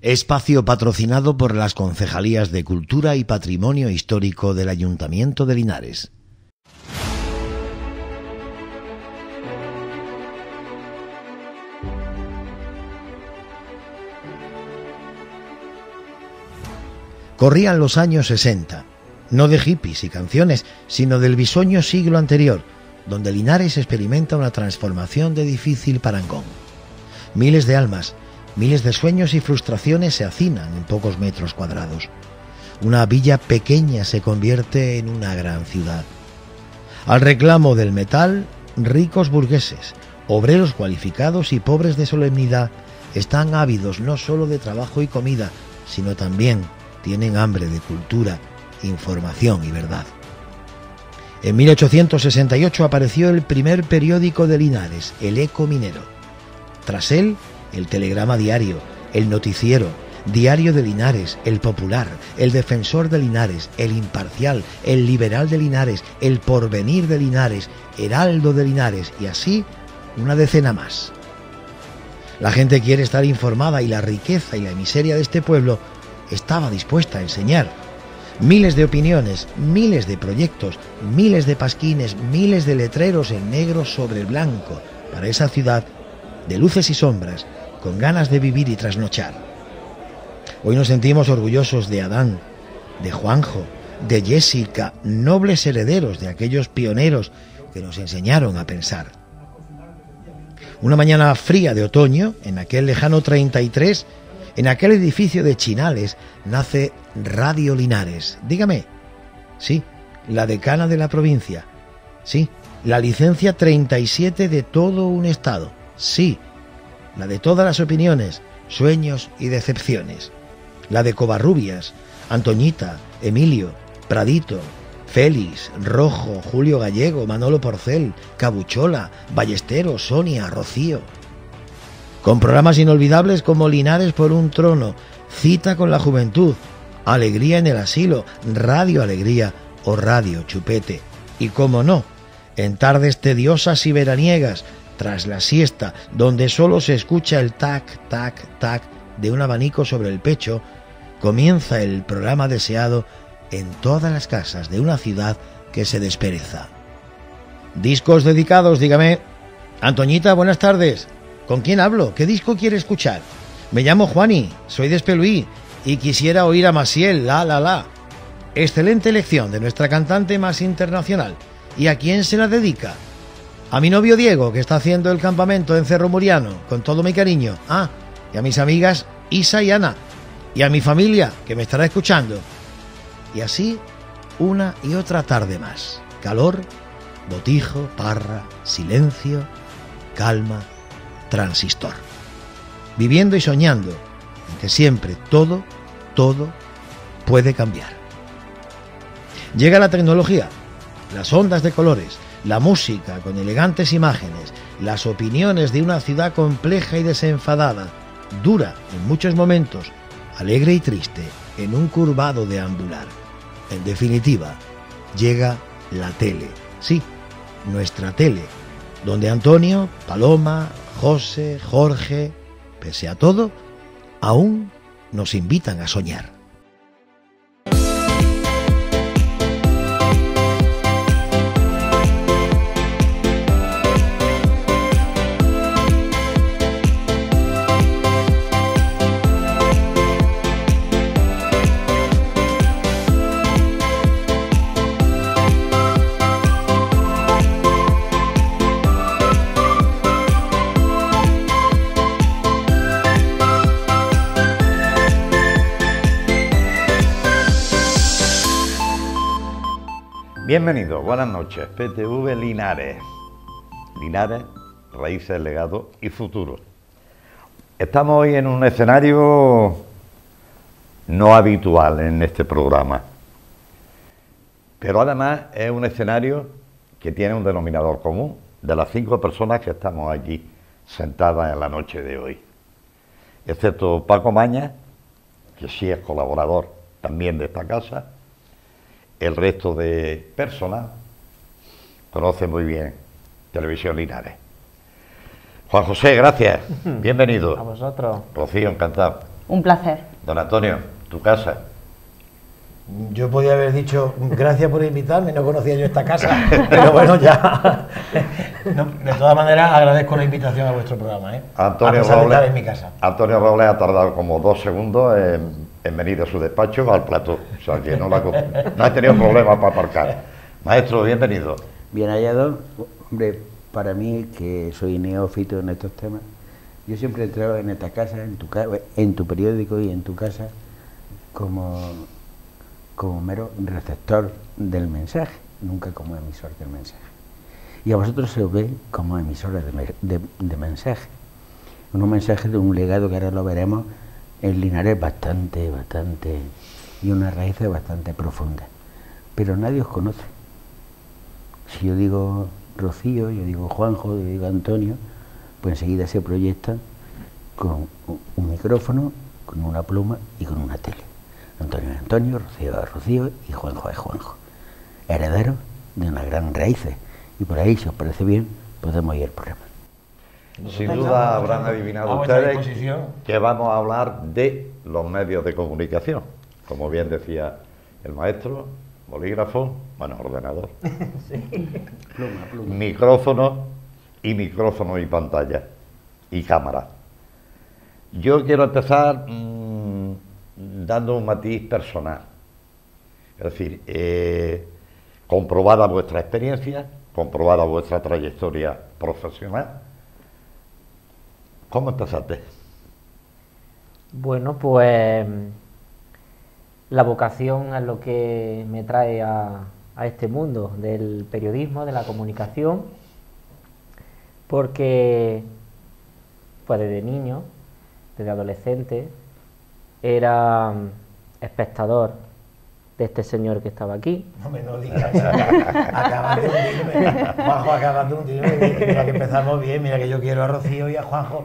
Espacio patrocinado por las Concejalías de Cultura y Patrimonio Histórico del Ayuntamiento de Linares. Corrían los años 60, no de hippies y canciones, sino del bisoño siglo anterior, donde Linares experimenta una transformación de difícil parangón. Miles de almas, miles de sueños y frustraciones se hacinan en pocos metros cuadrados. Una villa pequeña se convierte en una gran ciudad. Al reclamo del metal, ricos burgueses, obreros cualificados y pobres de solemnidad están ávidos no solo de trabajo y comida, sino también tienen hambre de cultura, información y verdad. En 1868 apareció el primer periódico de Linares, El Eco Minero. Tras él, el Telegrama Diario, El Noticiero, Diario de Linares, El Popular, El Defensor de Linares, El Imparcial, El Liberal de Linares, El Porvenir de Linares, Heraldo de Linares y así una decena más. La gente quiere estar informada y la riqueza y la miseria de este pueblo estaba dispuesta a enseñar. Miles de opiniones, miles de proyectos, miles de pasquines, miles de letreros en negro sobre blanco para esa ciudad de luces y sombras, con ganas de vivir y trasnochar. Hoy nos sentimos orgullosos de Adán, de Juanjo, de Jessica, nobles herederos de aquellos pioneros que nos enseñaron a pensar. Una mañana fría de otoño, en aquel lejano 33, en aquel edificio de Chinales, nace Radio Linares. Dígame, sí, la decana de la provincia, sí, la licencia 37 de todo un estado, sí, la de todas las opiniones, sueños y decepciones, la de Covarrubias, Antoñita, Emilio, Pradito, Félix, Rojo, Julio Gallego, Manolo Porcel, Cabuchola, Ballesteros, Sonia, Rocío. Con programas inolvidables como Linares por un trono, Cita con la juventud, Alegría en el asilo, Radio Alegría o Radio Chupete. Y cómo no, en tardes tediosas y veraniegas, tras la siesta, donde solo se escucha el tac, tac, tac de un abanico sobre el pecho, comienza el programa deseado en todas las casas de una ciudad que se despereza. Discos dedicados, dígame. Antoñita, buenas tardes. ¿Con quién hablo? ¿Qué disco quiere escuchar? Me llamo Juani, soy de Espeluí y quisiera oír a Maciel, la. Excelente elección de nuestra cantante más internacional. ¿Y a quién se la dedica? A mi novio Diego, que está haciendo el campamento en Cerro Muriano, con todo mi cariño. Ah, y a mis amigas Isa y Ana. Y a mi familia, que me estará escuchando. Y así, una y otra tarde más. Calor, botijo, parra, silencio, calma, transistor. Viviendo y soñando en que siempre todo puede cambiar. Llega la tecnología, las ondas de colores, la música con elegantes imágenes, las opiniones de una ciudad compleja y desenfadada, dura en muchos momentos, alegre y triste en un curvado deambular. En definitiva, llega la tele, sí, nuestra tele, donde Antonio, Paloma, José, Jorge, pese a todo, aún nos invitan a soñar. Bienvenidos, buenas noches, PTV Linares. Linares, raíces, legado y futuro. Estamos hoy en un escenario no habitual en este programa, pero además es un escenario que tiene un denominador común de las 5 personas que estamos aquí sentadas en la noche de hoy, excepto Paco Mañas, que sí es colaborador también de esta casa. El resto de personal conoce muy bien Televisión Linares. Juan José, gracias. Bienvenido. A vosotros. Rocío, encantado. Un placer. Don Antonio, tu casa. Yo podía haber dicho gracias por invitarme, no conocía yo esta casa, pero bueno, ya. No, de todas maneras, agradezco la invitación a vuestro programa, ¿eh? Antonio a pesar de Robles, estar en mi casa. Antonio Robles ha tardado como 2 segundos en venir a su despacho al plató, o sea que no ha tenido problemas para aparcar. Maestro, bienvenido. Bien hallado. Hombre, para mí, que soy neófito en estos temas, yo siempre he entrado en esta casa, en tu periódico y en tu casa, como mero receptor del mensaje, nunca como emisor del mensaje. Y a vosotros se os ve como emisores de mensaje. Unos mensajes de un legado que ahora lo veremos en Linares bastante, y unas raíces bastante profundas. Pero nadie os conoce. Si yo digo Rocío, yo digo Juanjo, yo digo Antonio, pues enseguida se proyectan con un micrófono, con una pluma y con una tele. Antonio es Antonio, Rocío es Rocío y Juanjo es Juanjo. Herederos de unas gran raíces. Y por ahí, si os parece bien, podemos ir al programa. Sin duda habrán adivinado ustedes que vamos a hablar de los medios de comunicación. Como bien decía el maestro, bolígrafo, bueno, ordenador, Sí. Pluma. micrófono y pantalla y cámara. Yo quiero empezar dando un matiz personal. Es decir, comprobada vuestra experiencia, comprobada vuestra trayectoria profesional. ¿Cómo empezaste? Bueno, pues la vocación es lo que me trae a este mundo del periodismo, de la comunicación, porque pues desde niño, desde adolescente, era espectador de este señor que estaba aquí. No me lo digas. Acabas de hundirme. Juanjo, acabas de hundirme. Mira que empezamos bien, mira que yo quiero a Rocío y a Juanjo,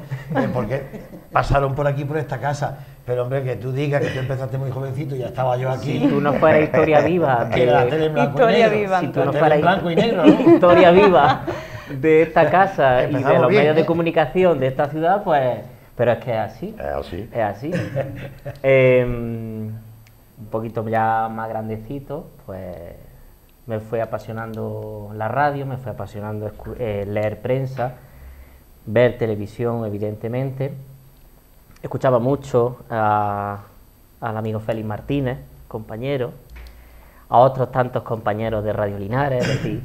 porque pasaron por aquí, por esta casa. Pero hombre, que tú digas que tú empezaste muy jovencito y ya estaba yo aquí. Si tú no fueras historia viva de la tele en blanco Historia y negro. viva, si tú no La tele fueras en blanco y negro, ¿no? historia viva de esta casa y de Empezamos los bien, medios de ¿eh? comunicación de esta ciudad, pues, pero es que es así. Es así. Es así. Un poquito ya más grandecito, pues me fue apasionando la radio, me fue apasionando leer prensa, ver televisión, evidentemente. Escuchaba mucho al amigo Félix Martínez, compañero, a otros tantos compañeros de Radio Linares, es decir,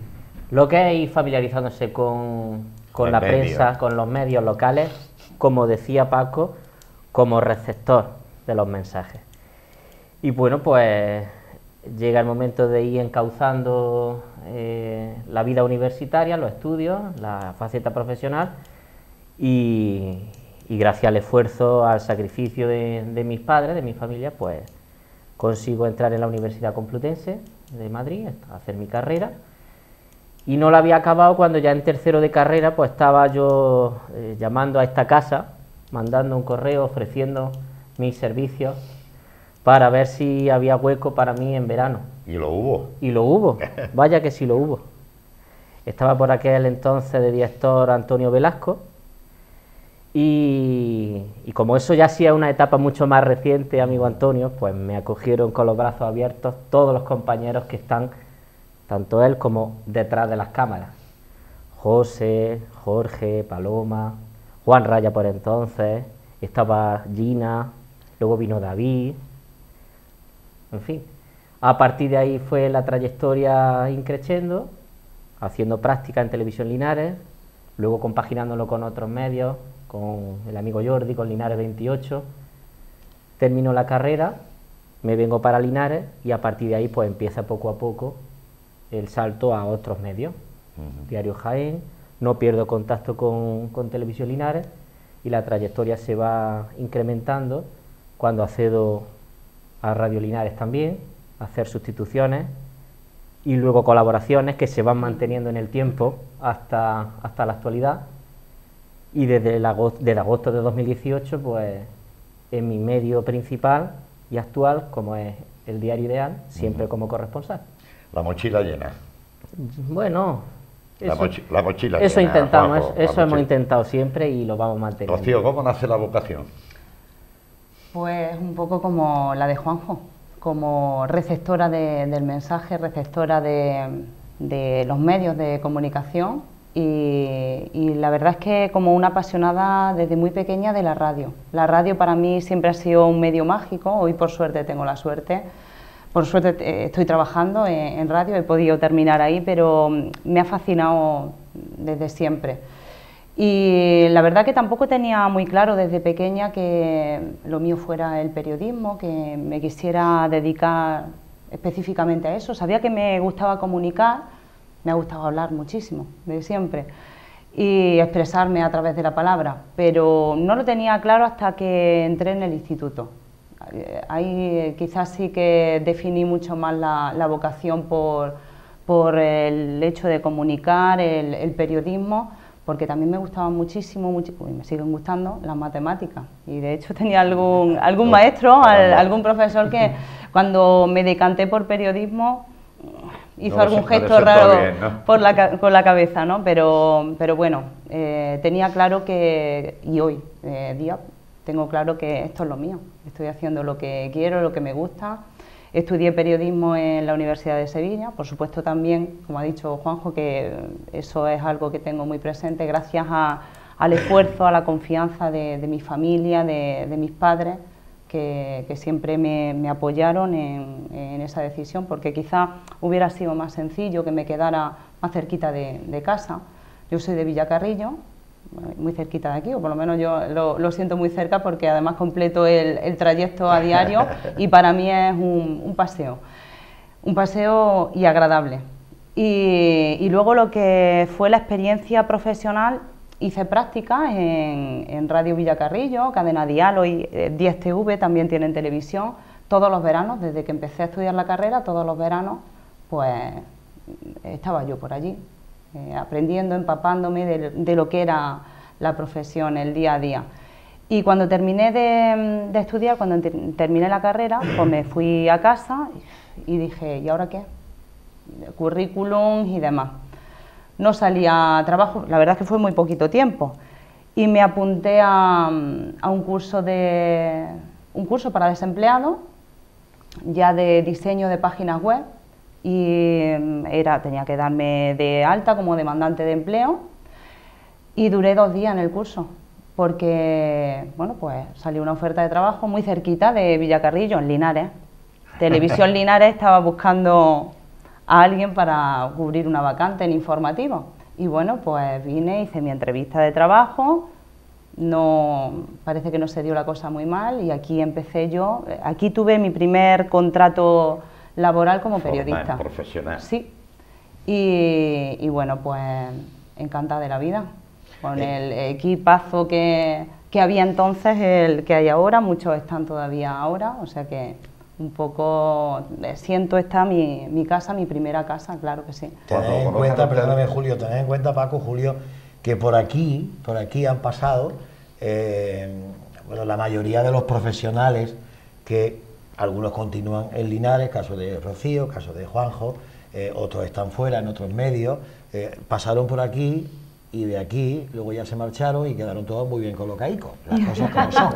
lo que es ir familiarizándose con la prensa, con los medios locales, como decía Paco, como receptor de los mensajes. Y bueno, pues llega el momento de ir encauzando la vida universitaria, los estudios, la faceta profesional y gracias al esfuerzo, al sacrificio de mis padres, de mi familia, pues consigo entrar en la Universidad Complutense de Madrid, a hacer mi carrera. Y no la había acabado cuando ya en tercero de carrera pues estaba yo llamando a esta casa, mandando un correo ofreciendo mis servicios para ver si había hueco para mí en verano. Y lo hubo. Y lo hubo, vaya que sí lo hubo. Estaba por aquel entonces de director Antonio Velasco y como eso ya sí es una etapa mucho más reciente, amigo Antonio, pues me acogieron con los brazos abiertos todos los compañeros que están, tanto él como detrás de las cámaras. José, Jorge, Paloma, Juan Raya por entonces, estaba Gina, luego vino David, en fin. A partir de ahí fue la trayectoria increciendo, haciendo práctica en Televisión Linares, luego compaginándolo con otros medios, con el amigo Jordi, con Linares 28. Termino la carrera, me vengo para Linares y a partir de ahí pues empieza poco a poco el salto a otros medios. Diario Jaén, no pierdo contacto con Televisión Linares y la trayectoria se va incrementando cuando accedo a Radio Linares también, a hacer sustituciones y luego colaboraciones que se van manteniendo en el tiempo hasta la actualidad. Y desde agosto de 2018, pues en mi medio principal y actual, como es el Diario Ideal, siempre como corresponsal. La mochila llena. Bueno, La mochila eso llena, intentamos, Juanjo, eso la hemos mochila. intentado siempre y lo vamos manteniendo. Rocío, ¿cómo nace la vocación? Pues un poco como la de Juanjo, como receptora del mensaje, receptora de los medios de comunicación y la verdad es que como una apasionada desde muy pequeña de la radio. La radio para mí siempre ha sido un medio mágico, hoy por suerte tengo la suerte. Por suerte estoy trabajando en radio, he podido terminar ahí, pero me ha fascinado desde siempre. Y la verdad que tampoco tenía muy claro desde pequeña que lo mío fuera el periodismo, que me quisiera dedicar específicamente a eso. Sabía que me gustaba comunicar, me ha gustado hablar muchísimo, desde siempre, y expresarme a través de la palabra, pero no lo tenía claro hasta que entré en el instituto. Ahí quizás sí que definí mucho más la vocación por el hecho de comunicar, el periodismo, porque también me gustaban muchísimo, y me siguen gustando las matemáticas. Y de hecho tenía algún maestro, algún profesor que cuando me decanté por periodismo hizo algún gesto raro bien, ¿no? con la cabeza, ¿no? Pero bueno, tenía claro que, y hoy día tengo claro que esto es lo mío. Estoy haciendo lo que quiero, lo que me gusta. Estudié periodismo en la Universidad de Sevilla, por supuesto también, como ha dicho Juanjo, que eso es algo que tengo muy presente gracias al esfuerzo, a la confianza de mi familia, de mis padres, que siempre me apoyaron en esa decisión, porque quizá hubiera sido más sencillo que me quedara más cerquita de casa. Yo soy de Villacarrillo, muy cerquita de aquí, o por lo menos yo lo siento muy cerca porque además completo el trayecto a diario y para mí es un paseo y agradable. Y luego lo que fue la experiencia profesional, hice prácticas en Radio Villacarrillo, Cadena Dial, hoy 10TV, también tienen televisión, todos los veranos, desde que empecé a estudiar la carrera, todos los veranos, pues estaba yo por allí. Aprendiendo, empapándome de lo que era la profesión, el día a día. Y cuando terminé de estudiar, cuando terminé la carrera, pues me fui a casa y dije, ¿y ahora qué? Currículum y demás. No salía a trabajo, la verdad es que fue muy poquito tiempo. Y me apunté a un curso para desempleados, ya de diseño de páginas web, y tenía que darme de alta como demandante de empleo y duré 2 días en el curso porque, bueno, pues salió una oferta de trabajo muy cerquita de Villacarrillo, en Linares. Televisión Linares estaba buscando a alguien para cubrir una vacante en informativo y bueno, pues vine, hice mi entrevista de trabajo, parece que no se dio la cosa muy mal y aquí empecé yo, aquí tuve mi primer contrato laboral como periodista. Profesional. Sí. Y bueno, pues encantada de la vida. Con el equipazo que había entonces, el que hay ahora, muchos están todavía ahora, o sea que un poco siento esta mi casa, mi primera casa, claro que sí. Tened en cuenta, perdóname Julio, tened en cuenta Paco, Julio, que por aquí han pasado bueno, la mayoría de los profesionales que algunos continúan en Linares, caso de Rocío, caso de Juanjo, otros están fuera en otros medios, pasaron por aquí y de aquí luego ya se marcharon y quedaron todos muy bien colocaicos, las cosas como son.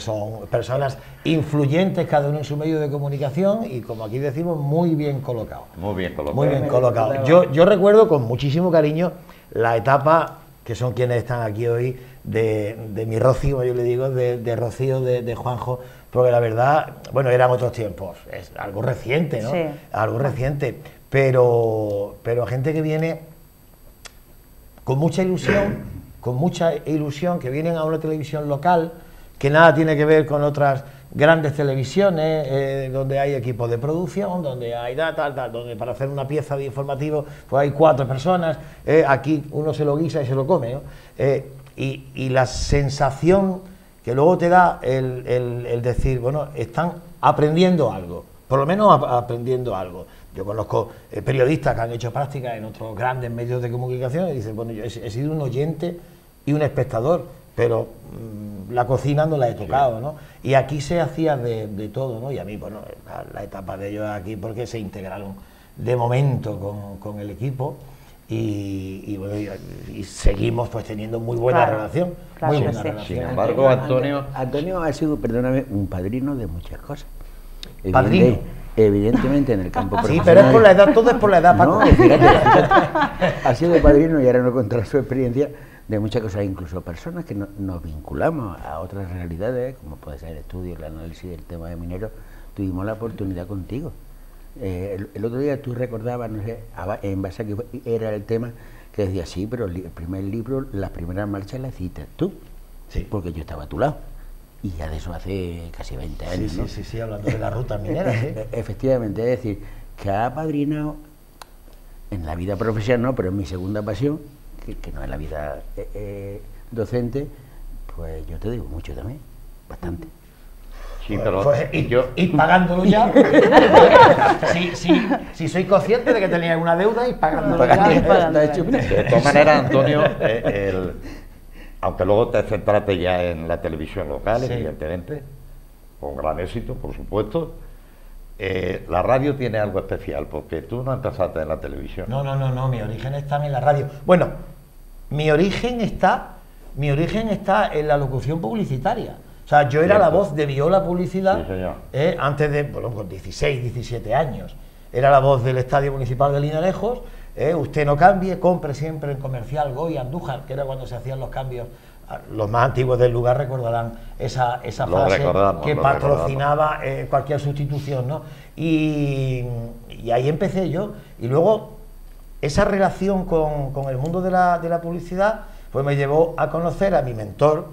Son personas influyentes cada uno en su medio de comunicación y como aquí decimos, muy bien colocados. Muy bien colocados. Muy bien colocados. Yo recuerdo con muchísimo cariño la etapa, que son quienes están aquí hoy, de mi Rocío, yo le digo, de Rocío, de Juanjo, porque la verdad, bueno, eran otros tiempos, es algo reciente, ¿no? Sí. Algo reciente, pero gente que viene con mucha ilusión, que vienen a una televisión local, que nada tiene que ver con otras grandes televisiones, donde hay equipos de producción, donde hay donde para hacer una pieza de informativo pues hay 4 personas, aquí uno se lo guisa y se lo come, ¿no? Y la sensación que luego te da el decir, bueno, están aprendiendo algo, por lo menos aprendiendo algo. Yo conozco periodistas que han hecho prácticas en otros grandes medios de comunicación y dicen, bueno, yo he sido un oyente y un espectador, pero la cocina no la he tocado, ¿no? Y aquí se hacía de todo, ¿no? Y a mí, bueno, la etapa de ellos aquí, porque se integraron de momento con el equipo, y bueno, y seguimos pues teniendo muy buena Claro, relación. claro Muy que buena sí. relación. Sin embargo, Antonio, Antonio ha sido, perdóname, un padrino de muchas cosas. ¿Padrino? Evidentemente en el campo Sí, profesional. pero es por la edad, todo es por la edad, Paco. No, fíjate, ha sido padrino, y ahora no contará su experiencia, de muchas cosas, incluso personas que nos vinculamos a otras realidades, como puede ser el estudio, el análisis del tema de mineros. Tuvimos la oportunidad contigo. El otro día tú recordabas, no sé, en base a que era el tema, que decía, sí, pero el primer libro, las primeras marchas las hiciste tú, Sí. porque yo estaba a tu lado. Y ya de eso hace casi 20 años, Sí, ¿no? sí, sí, sí, hablando de las rutas mineras, ¿sí? Efectivamente, es decir, que ha apadrinado en la vida profesional, no, pero en mi segunda pasión, que no es la vida docente, pues yo te digo mucho también, bastante. sí, pero Pues yo... ir pagándolo ya. Si soy consciente de que tenía una deuda, ir pagándolo ya. Está hecho, mira. De todas maneras, Antonio, aunque luego te centraste ya en la televisión local, Sí. evidentemente, con gran éxito, por supuesto, la radio tiene algo especial, porque tú no empezaste en la televisión. No, mi origen está en la radio. Bueno, mi origen está en la locución publicitaria. O sea, yo era Cierto. la voz de Viola Publicidad, Sí, señor. antes de, bueno, con 16, 17 años. Era la voz del Estadio Municipal de Linarejos. Usted no cambie, compre siempre en Comercial Goy Andújar, que era cuando se hacían los cambios. Los más antiguos del lugar recordarán esa Lo frase recordamos, que lo patrocinaba cualquier sustitución, ¿no? Y ahí empecé yo. Y luego esa relación con el mundo de la publicidad pues me llevó a conocer a mi mentor,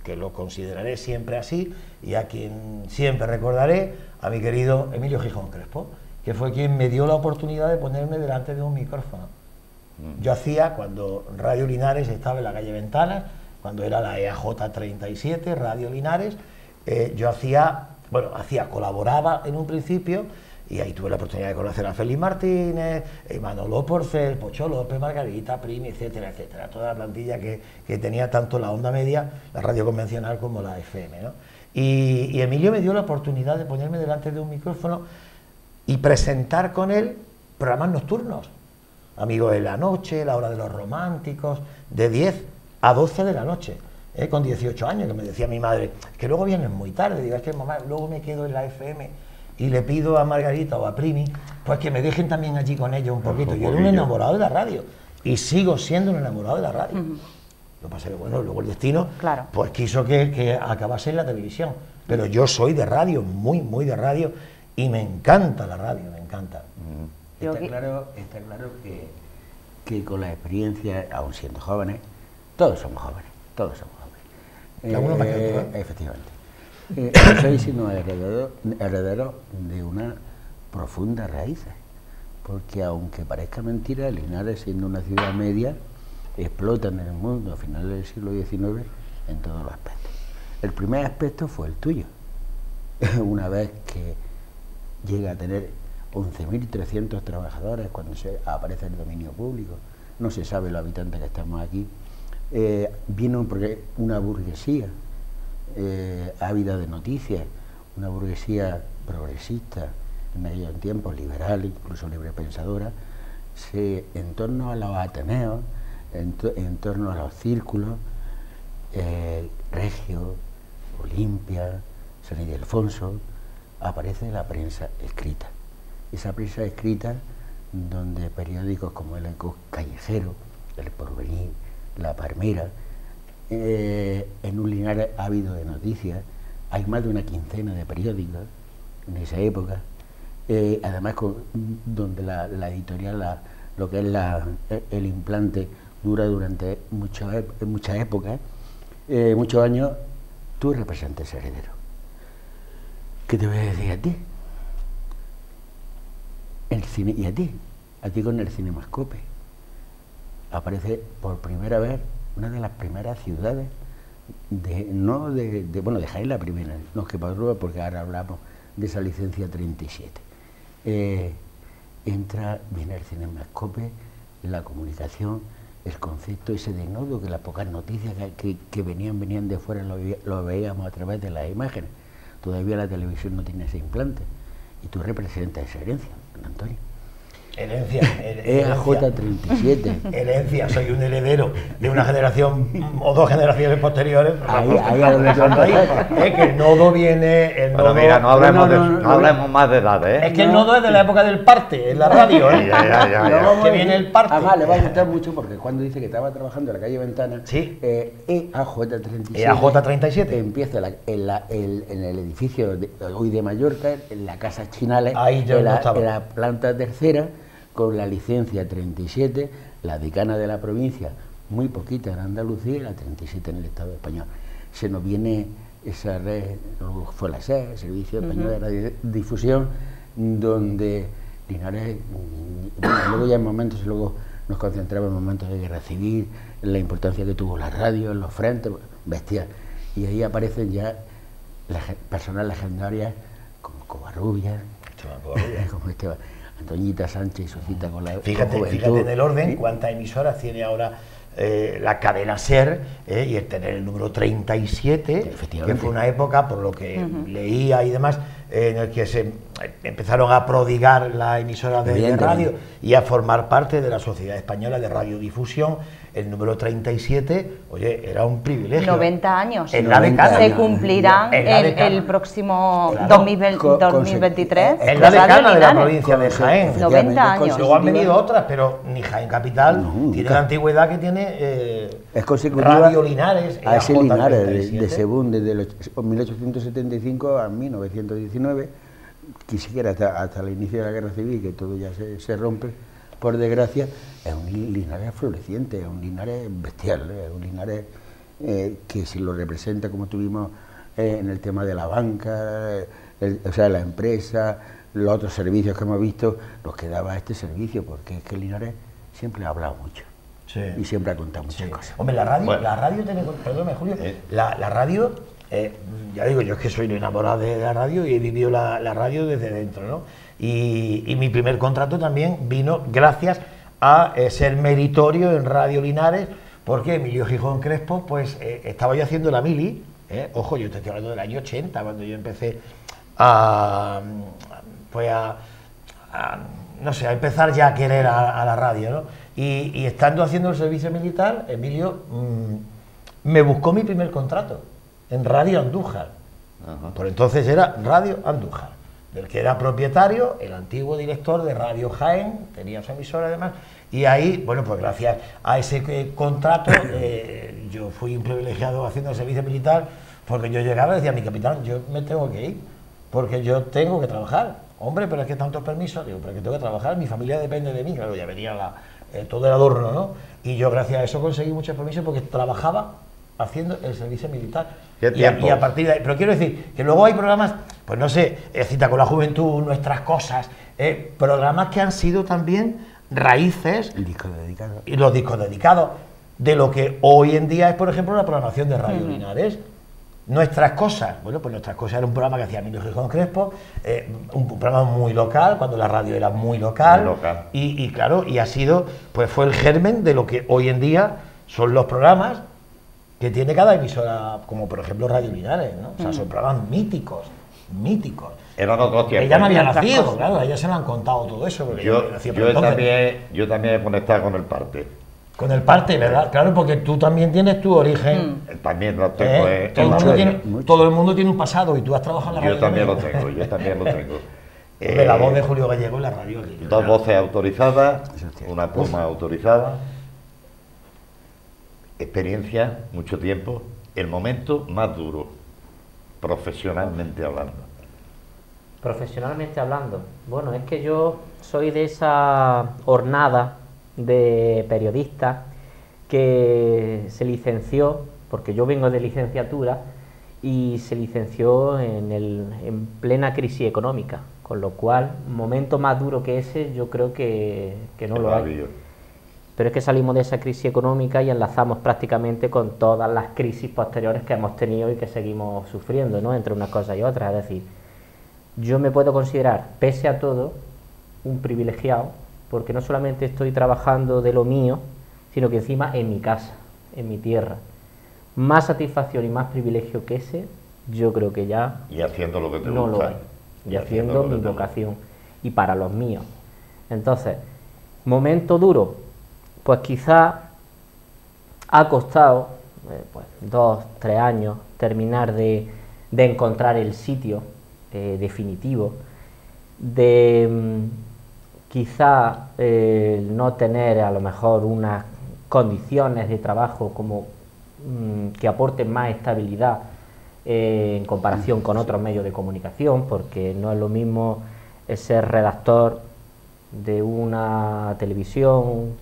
que lo consideraré siempre así, y a quien siempre recordaré, a mi querido Emilio Gijón Crespo, que fue quien me dio la oportunidad de ponerme delante de un micrófono. Yo hacía, cuando Radio Linares estaba en la calle Ventanas, cuando era la EAJ 37, Radio Linares, colaboraba en un principio, y ahí tuve la oportunidad de conocer a Félix Martínez, Manolo Porcel, Pocho López, Margarita, Primi, etcétera, etcétera. Toda la plantilla que tenía tanto la onda media, la radio convencional, como la FM, ¿no? Y Emilio me dio la oportunidad de ponerme delante de un micrófono y presentar con él programas nocturnos. Amigos de la noche, La Hora de los Románticos, de 10 a 12 de la noche, con 18 años, que me decía mi madre, que luego vienen muy tarde. Digo, es que mamá, luego me quedo en la FM y le pido a Margarita o a Primi, pues que me dejen también allí con ellos un poquito. Yo era un enamorado de la radio, y sigo siendo un enamorado de la radio. Lo que pasa es que, bueno, luego el destino, Claro. pues quiso que acabase en la televisión. Pero yo soy de radio, muy, muy de radio, y me encanta la radio, me encanta. Yo Está que- claro que con la experiencia, aún siendo jóvenes, todos somos jóvenes. Algunos más que otros, ¿eh? Efectivamente. Sois sino herederos de una profunda raíz, porque aunque parezca mentira, Linares, siendo una ciudad media, explota en el mundo a finales del siglo XIX en todos los aspectos. El primer aspecto fue el tuyo. Una vez que llega a tener 11.300 trabajadores, cuando aparece el dominio público, no se sabe los habitantes que estamos aquí, vino porque una burguesía ávida de noticias, una burguesía progresista, en aquellos tiempos liberal, incluso librepensadora, en torno a los ateneos, en torno a los círculos, Regio, Olimpia, San Ildefonso, aparece la prensa escrita. Esa prensa escrita donde periódicos como El Eco Callejero, El Porvenir, La Palmera, en un Linares ávido de noticias, hay más de una quincena de periódicos en esa época, además donde la editorial, lo que es el implante, dura durante muchas épocas, muchos años. Tú representas heredero. ¿Qué te voy a decir a ti? El cine, y a ti con el Cinemascope aparece por primera vez una de las primeras ciudades de Jaén, la primera, no es que Padrúa, porque ahora hablamos de esa licencia 37. Viene el Cinemascope, la comunicación, el concepto ese de nodo, que las pocas noticias que venían de fuera lo veíamos a través de las imágenes. Todavía la televisión no tiene ese implante, y tú representas esa herencia, don Antonio. Herencia. EAJ37. Herencia, soy un heredero de una generación o dos generaciones posteriores. Que el nodo viene. El Bueno, nodo, mira, no hablemos más de edades, ¿eh? Es que el nodo es de la época del parte, en la radio, ¿eh? Ya. Que viene el parte. Además, le va a gustar mucho porque cuando dice que estaba trabajando en la calle Ventana, Sí. EAJ37. EAJ37. Empieza en el edificio hoy de Mallorca, en la Casa Chinales, Ahí yo en no estaba. la planta tercera, con la licencia 37, la decana de la provincia, muy poquita en Andalucía y la 37 en el Estado español. Se nos viene esa red, luego fue la SER, Servicio Español de Radiodifusión, donde Linares, bueno, luego ya en momentos, luego nos concentramos en momentos de guerra civil, en la importancia que tuvo la radio en los frentes, bestial. Y ahí aparecen ya personas legendarias como Covarrubias, como Esteban, Antoñita Sánchez y su cita con la Fíjate en el orden, cuántas emisoras tiene ahora la cadena SER, y el tener el número 37, que fue una época, por lo que leía y demás, en el que se empezaron a prodigar las emisoras de radio y a formar parte de la Sociedad Española de Radiodifusión. El número 37, oye, era un privilegio. 90 años. En la década. Se cumplirán el próximo 2023. Es la decana de la provincia de Jaén. 90 años. Luego han venido otras, pero ni Jaén Capital tiene la antigüedad que tiene es consecutiva Radio Linares. a ese Linares de 37. Según desde 1875 a 1919, quisiera hasta el inicio de la Guerra Civil, que todo ya se rompe, por desgracia. Es un Linares floreciente, es un Linares bestial, es un Linares que si lo representa como tuvimos en el tema de la banca, o sea, la empresa, los otros servicios que hemos visto, nos quedaba este servicio, porque es que Linares siempre ha hablado mucho. Sí. Y siempre ha contado muchas cosas. Hombre, la radio, Bueno. la radio tiene, perdóname Julio, la radio, ya digo, yo es que soy enamorado de la radio y he vivido la radio desde dentro, ¿no? Y mi primer contrato también vino gracias a ser meritorio en Radio Linares, porque Emilio Gijón Crespo, pues estaba yo haciendo la mili, ojo, yo te estoy hablando del año 80, cuando yo empecé no sé, a empezar ya a querer a la radio, ¿no? Y estando haciendo el servicio militar, Emilio me buscó mi primer contrato en Radio Andújar. Por entonces era Radio Andújar, del que era propietario el antiguo director de Radio Jaén, tenía su emisora además, y ahí, bueno, pues gracias a ese contrato yo fui un privilegiado haciendo el servicio militar, porque yo llegaba y decía, mi capitán, yo me tengo que ir, porque yo tengo que trabajar. Hombre, pero es que tantos permisos, digo, pero es que tengo que trabajar, mi familia depende de mí, claro, ya venía todo el adorno, ¿no? Y yo gracias a eso conseguí muchos permisos porque trabajaba haciendo el servicio militar. ¿Qué tiempo? Y a partir de ahí, pero quiero decir que luego hay programas, pues no sé, Cita con la Juventud, Nuestras Cosas, programas que han sido también raíces, El disco dedicado. y los discos dedicados, de lo que hoy en día es, por ejemplo, la programación de Radio Linares. Nuestras Cosas, bueno, pues Nuestras Cosas era un programa que hacía Emilio Gijón Crespo, un programa muy local, cuando la radio era muy local, Muy local. y claro, y ha sido, pues fue el germen de lo que hoy en día son los programas que tiene cada emisora, como por ejemplo Radio Linares, ¿no? O sea, son programas míticos. Eran otros tiempos. Ella no había nacido, claro, a ella se le han contado todo eso. Porque ella nació por entonces. Yo también he conectado con el parte. Con el parte, ¿verdad? Claro, porque tú también tienes tu origen. También lo tengo. Todo el mundo tiene un pasado y tú has trabajado en la radio. Yo también lo tengo. De la voz de Julio Gallego en la radio. Dos voces autorizadas, una pluma autorizada, experiencia, mucho tiempo, el momento más duro, profesionalmente hablando. Profesionalmente hablando, bueno, es que yo soy de esa hornada de periodistas que se licenció, porque yo vengo de licenciatura, y se licenció en plena crisis económica, con lo cual, momento más duro que ese, yo creo que no lo hay. Pero es que salimos de esa crisis económica y enlazamos prácticamente con todas las crisis posteriores que hemos tenido y que seguimos sufriendo, ¿no? Entre unas cosas y otras. Es decir, yo me puedo considerar, pese a todo, un privilegiado, porque no solamente estoy trabajando de lo mío, sino que encima en mi casa, en mi tierra. Más satisfacción y más privilegio que ese, yo creo que ya Y haciendo lo que te no gusta. lo hay. Y haciendo mi vocación. Y para los míos. Entonces, momento duro, pues quizá ha costado pues 2, 3 años terminar de encontrar el sitio definitivo, de quizá no tener a lo mejor unas condiciones de trabajo como que aporten más estabilidad en comparación con otros medios de comunicación, porque no es lo mismo ser redactor de una televisión,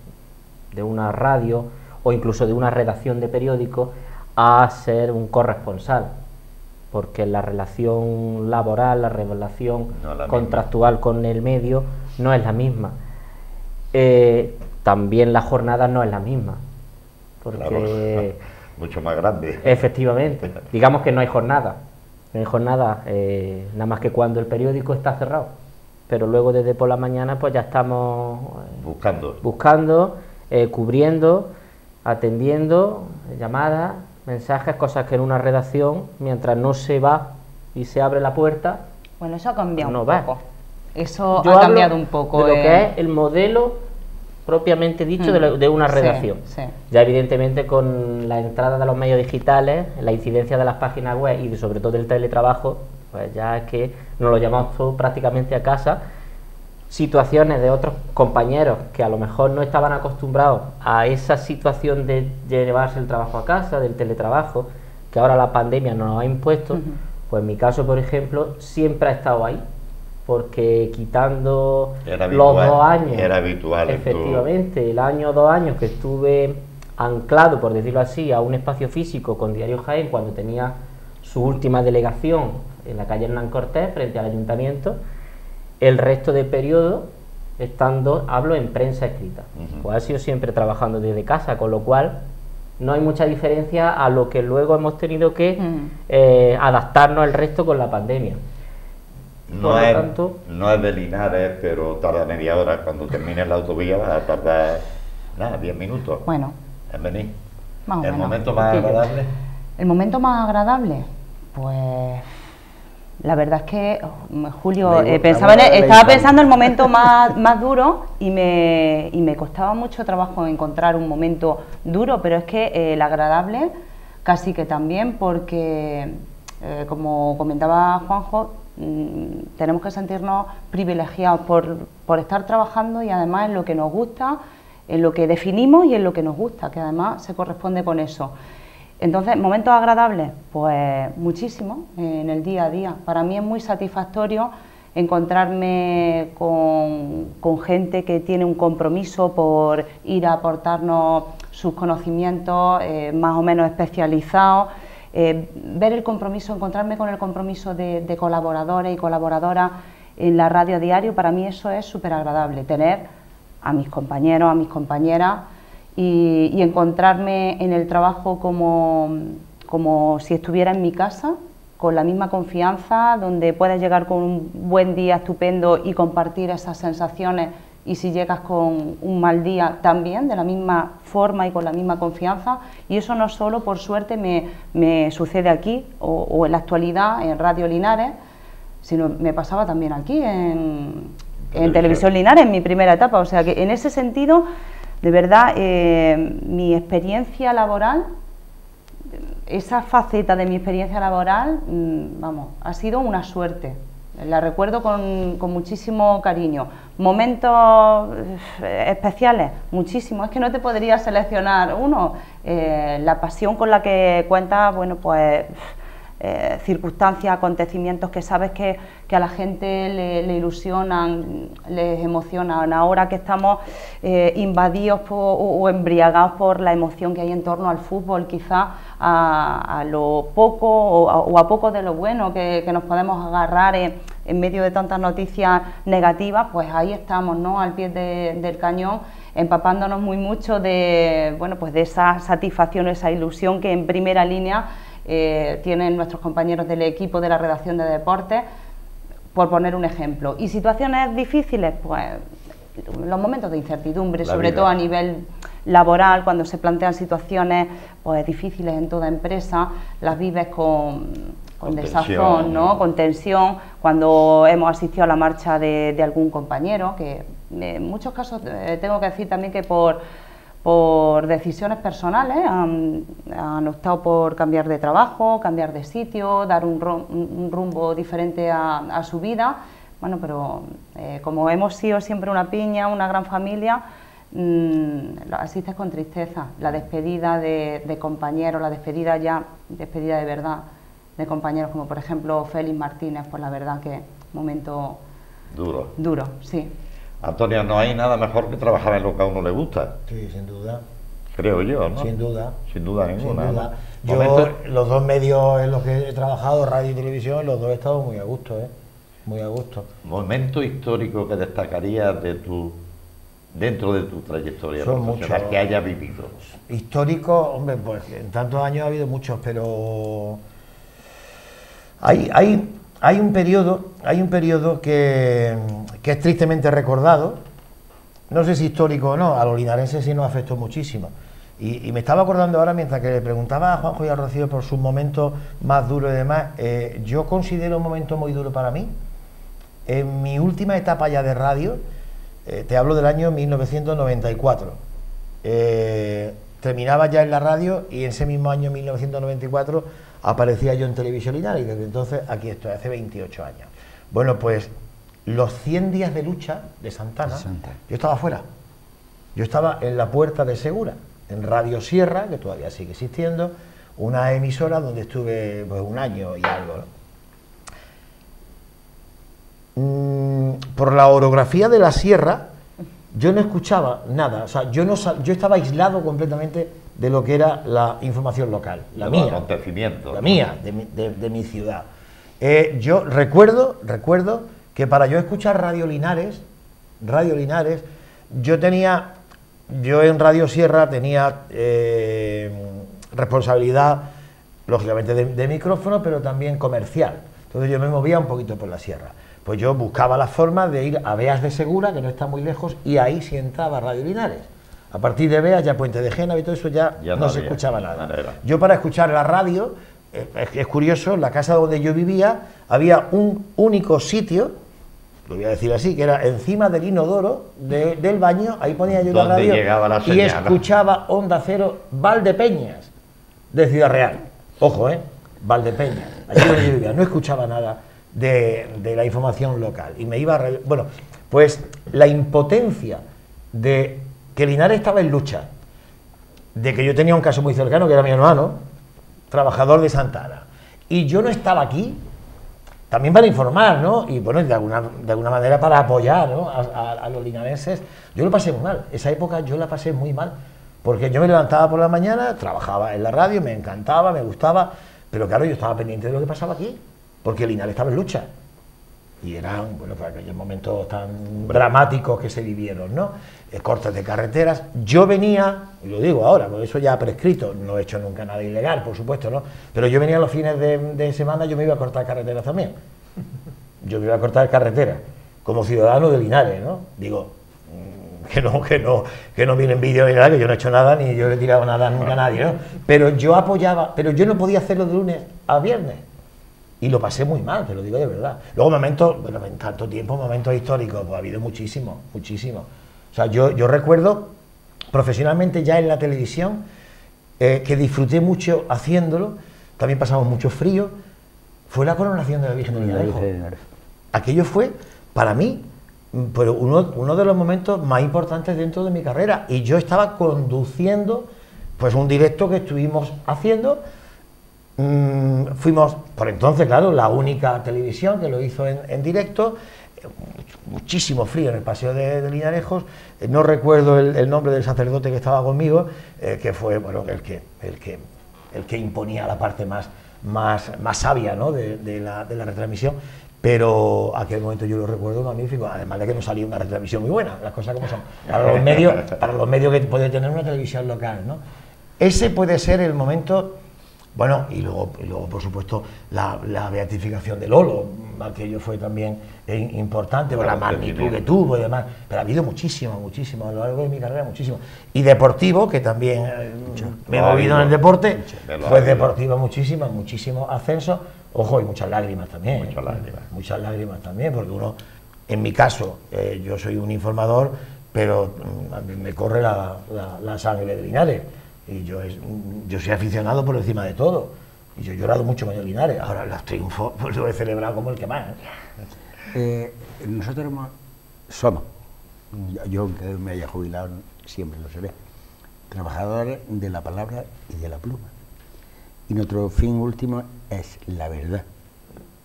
de una radio o incluso de una redacción de periódico a ser un corresponsal, porque la relación laboral, la relación contractual con el medio no es la misma. También la jornada no es la misma, porque claro, mucho más grande. Efectivamente, digamos que no hay jornada, nada más que cuando el periódico está cerrado, pero luego desde por la mañana pues ya estamos buscando, cubriendo, atendiendo llamadas, mensajes, cosas que en una redacción, mientras no se va y se abre la puerta, bueno, eso ha cambiado no un va. poco. Eso Yo ha cambiado un poco. De lo que es el modelo propiamente dicho de una redacción. Sí. Ya evidentemente con la entrada de los medios digitales, la incidencia de las páginas web y sobre todo del teletrabajo, pues ya es que nos lo llevamos todo prácticamente a casa. Situaciones de otros compañeros que a lo mejor no estaban acostumbrados a esa situación de llevarse el trabajo a casa, del teletrabajo, que ahora la pandemia nos ha impuesto, pues en mi caso, por ejemplo, siempre ha estado ahí, porque quitando los 2 años, era habitual, efectivamente, el año o 2 años que estuve anclado, por decirlo así, a un espacio físico con Diario Jaén, cuando tenía su última delegación en la calle Hernán Cortés, frente al ayuntamiento, el resto de periodo hablo en prensa escrita. Pues ha sido siempre trabajando desde casa, con lo cual no hay mucha diferencia a lo que luego hemos tenido que adaptarnos el resto con la pandemia. No es de Linares, pero tarda media hora. Cuando termine la autovía va a tardar 10 minutos. Bueno, en venir. Más o ¿El menos. momento más agradable? El momento más agradable, pues la verdad es que Julio estaba pensando el momento más duro y me costaba mucho trabajo encontrar un momento duro, pero es que el agradable casi que también, porque como comentaba Juanjo, tenemos que sentirnos privilegiados por estar trabajando y además en lo que nos gusta, en lo que definimos y en lo que nos gusta, que además se corresponde con eso. Entonces, momentos agradables, pues muchísimo en el día a día. Para mí es muy satisfactorio encontrarme con gente que tiene un compromiso por ir a aportarnos sus conocimientos más o menos especializados, ver el compromiso, encontrarme con el compromiso de colaboradores y colaboradoras en la radio diario. Para mí eso es súper agradable, tener a mis compañeros, a mis compañeras, y encontrarme en el trabajo como si estuviera en mi casa, con la misma confianza, donde puedes llegar con un buen día estupendo y compartir esas sensaciones, y si llegas con un mal día también, de la misma forma y con la misma confianza. Y eso no solo, por suerte, me sucede aquí o en la actualidad en Radio Linares, sino me pasaba también aquí en Televisión Linares, en mi primera etapa. O sea que en ese sentido, de verdad, mi experiencia laboral, esa faceta de mi experiencia laboral, vamos, ha sido una suerte. La recuerdo con muchísimo cariño. Momentos especiales, muchísimos. Es que no te podría seleccionar uno. La pasión con la que cuentas, bueno, pues circunstancias, acontecimientos que sabes que a la gente le ilusionan, les emocionan. Ahora que estamos invadidos o embriagados por la emoción que hay en torno al fútbol, quizá a lo poco o a poco de lo bueno que nos podemos agarrar en medio de tantas noticias negativas, pues ahí estamos, ¿no?, al pie del cañón, empapándonos muy mucho de, bueno, pues de esa satisfacción, esa ilusión que en primera línea tienen nuestros compañeros del equipo de la redacción de deportes, por poner un ejemplo. Y situaciones difíciles, pues los momentos de incertidumbre, sobre todo a nivel laboral, cuando se plantean situaciones pues difíciles en toda empresa, las vives con desazón, ¿no?, con tensión. Cuando hemos asistido a la marcha de algún compañero, que En muchos casos tengo que decir también que por decisiones personales han optado por cambiar de trabajo, cambiar de sitio, dar un rumbo diferente a su vida. Bueno, pero como hemos sido siempre una piña, una gran familia, asistes con tristeza. La despedida de compañeros, la despedida de verdad, de compañeros como por ejemplo Félix Martínez, pues la verdad que momento duro, sí. Antonio, no hay nada mejor que trabajar en lo que a uno le gusta. Sí, sin duda. Creo yo, ¿no? Sin duda. Sin duda ninguna. Sin duda. ¿No? Yo, los dos medios en los que he trabajado, radio y televisión, los dos he estado muy a gusto, muy a gusto. Momento histórico que destacarías dentro de tu trayectoria profesional que hayas vivido. Histórico, hombre, pues en tantos años ha habido muchos, pero hay un periodo que es tristemente recordado, no sé si histórico o no, a los linarenses sí nos afectó muchísimo. Y me estaba acordando ahora, mientras que le preguntaba a Juanjo y a Rocío por sus momentos más duros y demás, yo considero un momento muy duro para mí. En mi última etapa ya de radio, te hablo del año 1994, terminaba ya en la radio y en ese mismo año 1994 aparecía yo en Televisión Linares y desde entonces aquí estoy, hace 28 años. Bueno, pues los 100 días de lucha de Santana, yo estaba fuera, yo estaba en la Puerta de Segura, en Radio Sierra, que todavía sigue existiendo, una emisora donde estuve pues, un año y algo, ¿no? Por la orografía de la sierra, yo no escuchaba nada, o sea, yo estaba aislado completamente de lo que era la información local, la mía, acontecimientos, la mía, de mi ciudad. Yo recuerdo que para yo escuchar Radio Linares, yo en Radio Sierra tenía responsabilidad, lógicamente, de micrófono, pero también comercial. Entonces yo me movía un poquito por la sierra. Pues yo buscaba la forma de ir a Beas de Segura, que no está muy lejos, y ahí sí entraba Radio Linares. A partir de Beas, ya Puente de Génova y todo eso ya no se escuchaba nada. Yo para escuchar la radio, es curioso, en la casa donde yo vivía había un único sitio, lo voy a decir así, que era encima del inodoro del baño, ahí ponía yo la radio y escuchaba Onda Cero Valdepeñas, de Ciudad Real. Ojo, Valdepeñas, allí donde yo vivía, no escuchaba nada de la información local y me iba a... Bueno, pues la impotencia de que Linares estaba en lucha, de que yo tenía un caso muy cercano que era mi hermano, trabajador de Santana, y yo no estaba aquí, también para informar, ¿no? Y bueno, de alguna manera para apoyar, ¿no? a los linarenses. Yo lo pasé muy mal, esa época yo la pasé muy mal, porque yo me levantaba por la mañana, trabajaba en la radio, me encantaba, me gustaba, pero claro, yo estaba pendiente de lo que pasaba aquí, porque Linares estaba en lucha. Y eran, bueno, pues aquellos momentos tan dramáticos que se vivieron, ¿no? Cortes de carreteras. Yo venía, y lo digo ahora, porque eso ya ha prescrito, no he hecho nunca nada ilegal, por supuesto, ¿no? Pero yo venía los fines de semana, yo me iba a cortar carreteras también. Yo me iba a cortar carreteras, como ciudadano de Linares, ¿no? Digo, que no vienen vídeos ni nada, que yo no he hecho nada, ni yo le he tirado nada nunca a nadie, ¿no? Pero yo apoyaba, pero yo no podía hacerlo de lunes a viernes. Y lo pasé muy mal, te lo digo de verdad. Luego momentos, bueno, en tanto tiempo, momentos históricos, pues ha habido muchísimos. O sea, yo recuerdo profesionalmente ya en la televisión que disfruté mucho haciéndolo, también pasamos mucho frío, fue la coronación de la Virgen de Linarejo. Aquello fue, para mí, pero uno de los momentos más importantes dentro de mi carrera, y yo estaba conduciendo pues un directo que estuvimos haciendo. Fuimos, por entonces, claro, la única televisión que lo hizo en directo, muchísimo frío en el paseo de Linarejos, no recuerdo el nombre del sacerdote que estaba conmigo, que fue, bueno, el que imponía la parte más sabia, ¿no? de la retransmisión, pero aquel momento yo lo recuerdo magnífico, además de que nos salió una retransmisión muy buena, las cosas como son, para los medios que puede tener una televisión local, ¿no? Ese puede ser el momento. Bueno, y luego por supuesto, la beatificación de Lolo, aquello fue también importante, por la magnitud que tuvo y demás, pero ha habido muchísimo, a lo largo de mi carrera, muchísimo. Y deportivo, que también me he movido en el deporte, pues deportivo muchísimo ascenso, ojo, y muchas lágrimas también. Muchas lágrimas también, porque uno En mi caso, yo soy un informador, pero a mí me corre la sangre de Linares. Y yo soy aficionado por encima de todo. Y yo he llorado mucho con el Linares. Ahora los triunfos pues lo he celebrado como el que más. Nosotros somos, yo aunque me haya jubilado, siempre lo seré, trabajadores de la palabra y de la pluma. Y nuestro fin último es la verdad,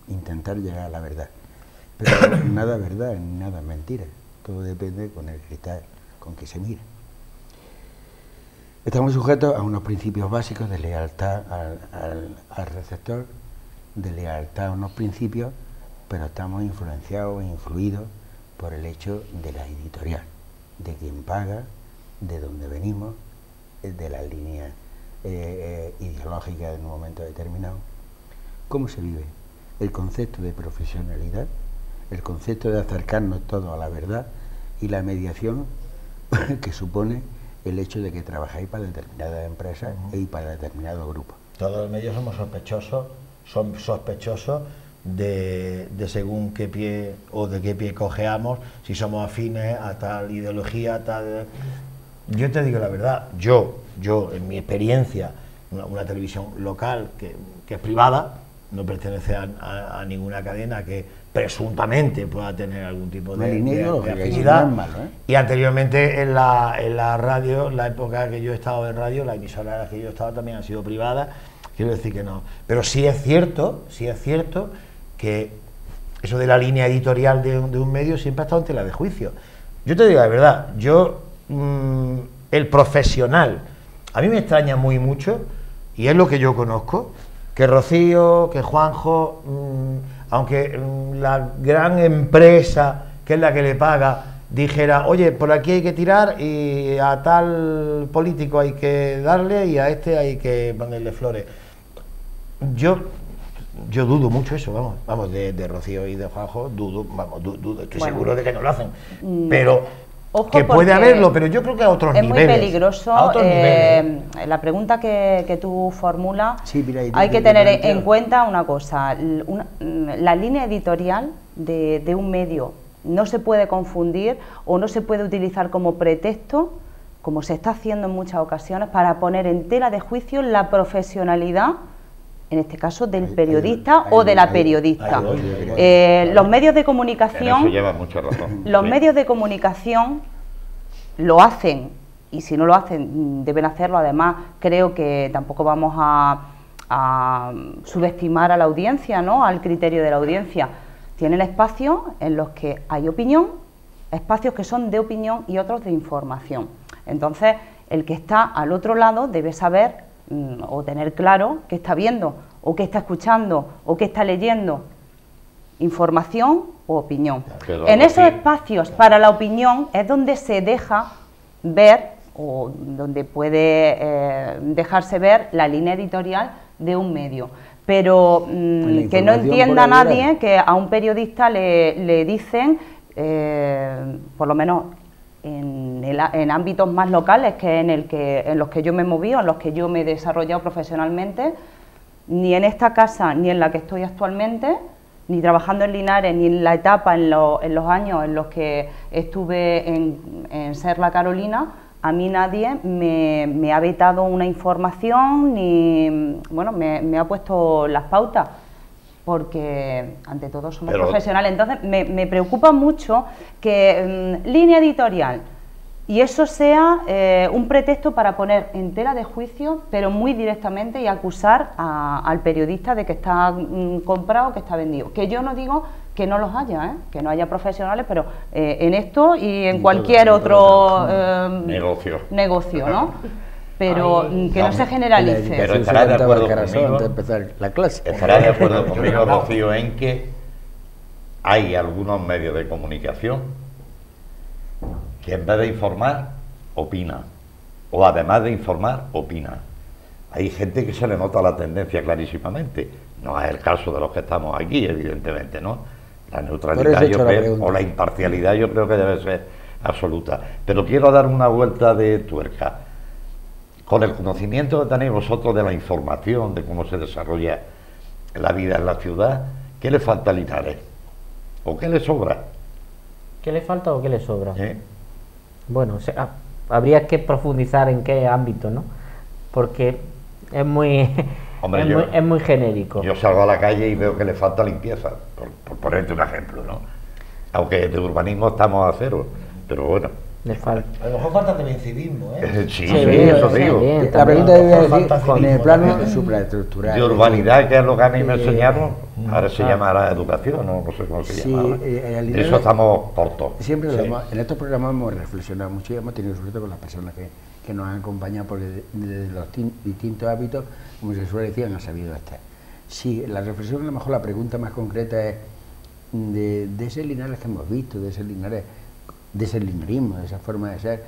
intentar llegar a la verdad. Pero nada es verdad, nada es mentira, todo depende con el cristal con que se mira. Estamos sujetos a unos principios básicos de lealtad al receptor, de lealtad a unos principios, pero estamos influenciados e influidos por el hecho de la editorial, de quien paga, de dónde venimos, de las líneas ideológicas en un momento determinado. ¿Cómo se vive? El concepto de profesionalidad, el concepto de acercarnos todos a la verdad y la mediación que supone el hecho de que trabajáis para determinadas empresas y para determinados grupos. Todos los medios son sospechosos de según qué pie o de qué pie cojeamos, si somos afines a tal ideología, tal... Yo te digo la verdad, yo en mi experiencia, una televisión local que es privada, no pertenece a ninguna cadena que presuntamente pueda tener algún tipo de afinidad. Y anteriormente en la radio, la época que yo he estado en radio, la emisora en la que yo he estado también ha sido privada, quiero decir que no. Pero sí es cierto que eso de la línea editorial de un medio siempre ha estado en tela de juicio. Yo te digo la verdad, el profesional, a mí me extraña muy mucho, y es lo que yo conozco, que Rocío, que Juanjo, aunque la gran empresa, que es la que le paga, dijera, oye, por aquí hay que tirar y a tal político hay que darle y a este hay que ponerle flores. Yo dudo mucho eso, vamos, de Rocío y de Juanjo, dudo, estoy seguro de que no lo hacen, pero... Ojo, que puede haberlo, pero yo creo que a otros niveles. Es muy peligroso. La pregunta que tú formulas, sí, mira, hay que tener en cuenta una cosa. La línea editorial de un medio no se puede confundir o no se puede utilizar como pretexto, como se está haciendo en muchas ocasiones, para poner en tela de juicio la profesionalidad, en este caso del periodista o de la periodista. Los medios de comunicación, eso lleva mucha razón. Los medios de comunicación lo hacen, y si no lo hacen deben hacerlo. Además, creo que tampoco vamos a subestimar a la audiencia, ¿no?, al criterio de la audiencia. Tienen espacios en los que hay opinión, espacios que son de opinión y otros de información. Entonces, el que está al otro lado debe saber o tener claro qué está viendo, o qué está escuchando, o qué está leyendo, información o opinión. En esos espacios para la opinión es donde se deja ver, o donde puede dejarse ver la línea editorial de un medio. Pero que no entienda nadie que a un periodista le dicen, por lo menos en ámbitos más locales, que en los que yo me he movido, en los que yo me he desarrollado profesionalmente, ni en esta casa ni en la que estoy actualmente, ni trabajando en Linares, ni en la etapa, en los años en los que estuve en Ser la Carolina, a mí nadie me ha vetado una información, ni me ha puesto las pautas, porque ante todo somos profesionales. Entonces me preocupa mucho que línea editorial y eso sea un pretexto para poner en tela de juicio, pero muy directamente, y acusar al periodista de que está comprado, que está vendido. Que yo no digo que no los haya, que no haya profesionales, pero en esto y en cualquier otro negocio, ¿no? Pero que no se generalice. Pero estará de acuerdo conmigo, de empezar la clase. Estará de acuerdo conmigo, Rocío, en que hay algunos medios de comunicación que en vez de informar, opinan, o además de informar, opinan. Hay gente que se le nota la tendencia clarísimamente. No es el caso de los que estamos aquí, evidentemente, ¿no? La neutralidad yo creo, o la imparcialidad yo creo que debe ser absoluta. Pero quiero dar una vuelta de tuerca. Con el conocimiento que tenéis vosotros de la información, de cómo se desarrolla la vida en la ciudad, ¿qué le falta a Linares? ¿O qué le sobra? ¿Qué le falta o qué le sobra? ¿Eh? Bueno, habría que profundizar en qué ámbito, ¿no? Porque es muy, Hombre, es muy genérico. Yo salgo a la calle y veo que le falta limpieza, por ponerte un ejemplo, ¿no? Aunque de urbanismo estamos a cero, pero bueno. Le falta. A lo mejor falta también civismo, ¿eh? Sí, Sí, eso digo. bien, La también. pregunta debe Falta decir, en civismo el plano también, ¿eh? supraestructural. De urbanidad, que es lo que a mí me Eh, enseñaron, ahora se llama la educación, no sé cómo se Sí, llama. al De final- eso estamos cortos. Siempre Sí. en estos programas hemos reflexionado mucho y hemos tenido suerte con las personas que nos han acompañado porque desde los distintos hábitos, como se suele decir, han sabido estar. Sí, la reflexión, a lo mejor la pregunta más concreta es de ese Linares que hemos visto, de ese Linares, de ese linarismo, de esa forma de ser,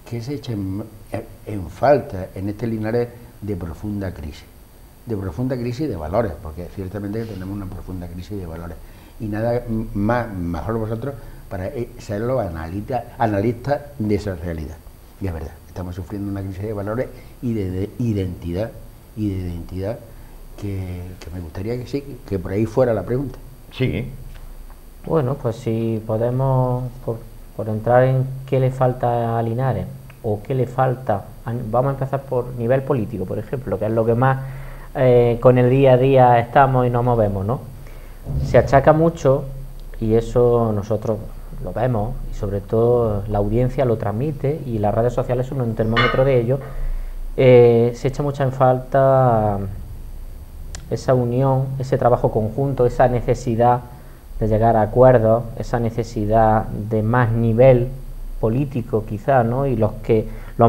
¿qué se echa en falta en este Linares de profunda crisis? De profunda crisis de valores, porque ciertamente tenemos una profunda crisis de valores. Y nada mejor vosotros para ser los analistas de esa realidad. Y es verdad, estamos sufriendo una crisis de valores y de identidad, que me gustaría que sí, que por ahí fuera la pregunta. Sí, Bueno, pues si podemos, por entrar en qué le falta a Linares o qué le falta, vamos a empezar por nivel político, por ejemplo, que es lo que más con el día a día estamos y nos movemos, ¿no? Se achaca mucho, y eso nosotros lo vemos, y sobre todo la audiencia lo transmite, y las redes sociales son un termómetro de ello, se echa mucha en falta esa unión, ese trabajo conjunto, esa necesidad de llegar a acuerdos, esa necesidad de más nivel político quizás, ¿no? Y los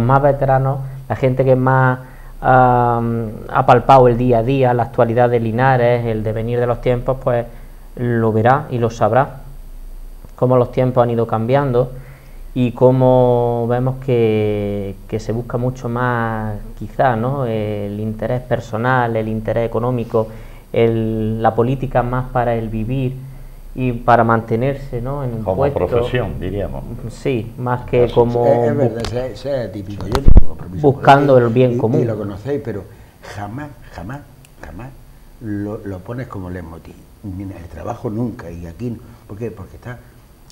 más veteranos, la gente que más ha palpado el día a día, la actualidad de Linares, el devenir de los tiempos, pues lo verá y lo sabrá, cómo los tiempos han ido cambiando y cómo vemos que se busca mucho más quizás, ¿no? El interés personal, el interés económico, la política más para el vivir y para mantenerse, ¿no? En un como puesto, profesión, diríamos. sí, más que Así, como Es verdad, sea típico. Yo tengo permiso buscando por ahí el bien y común. lo conocéis, pero jamás lo pones como leitmotiv. En el trabajo nunca, y aquí no. ¿Por qué? Porque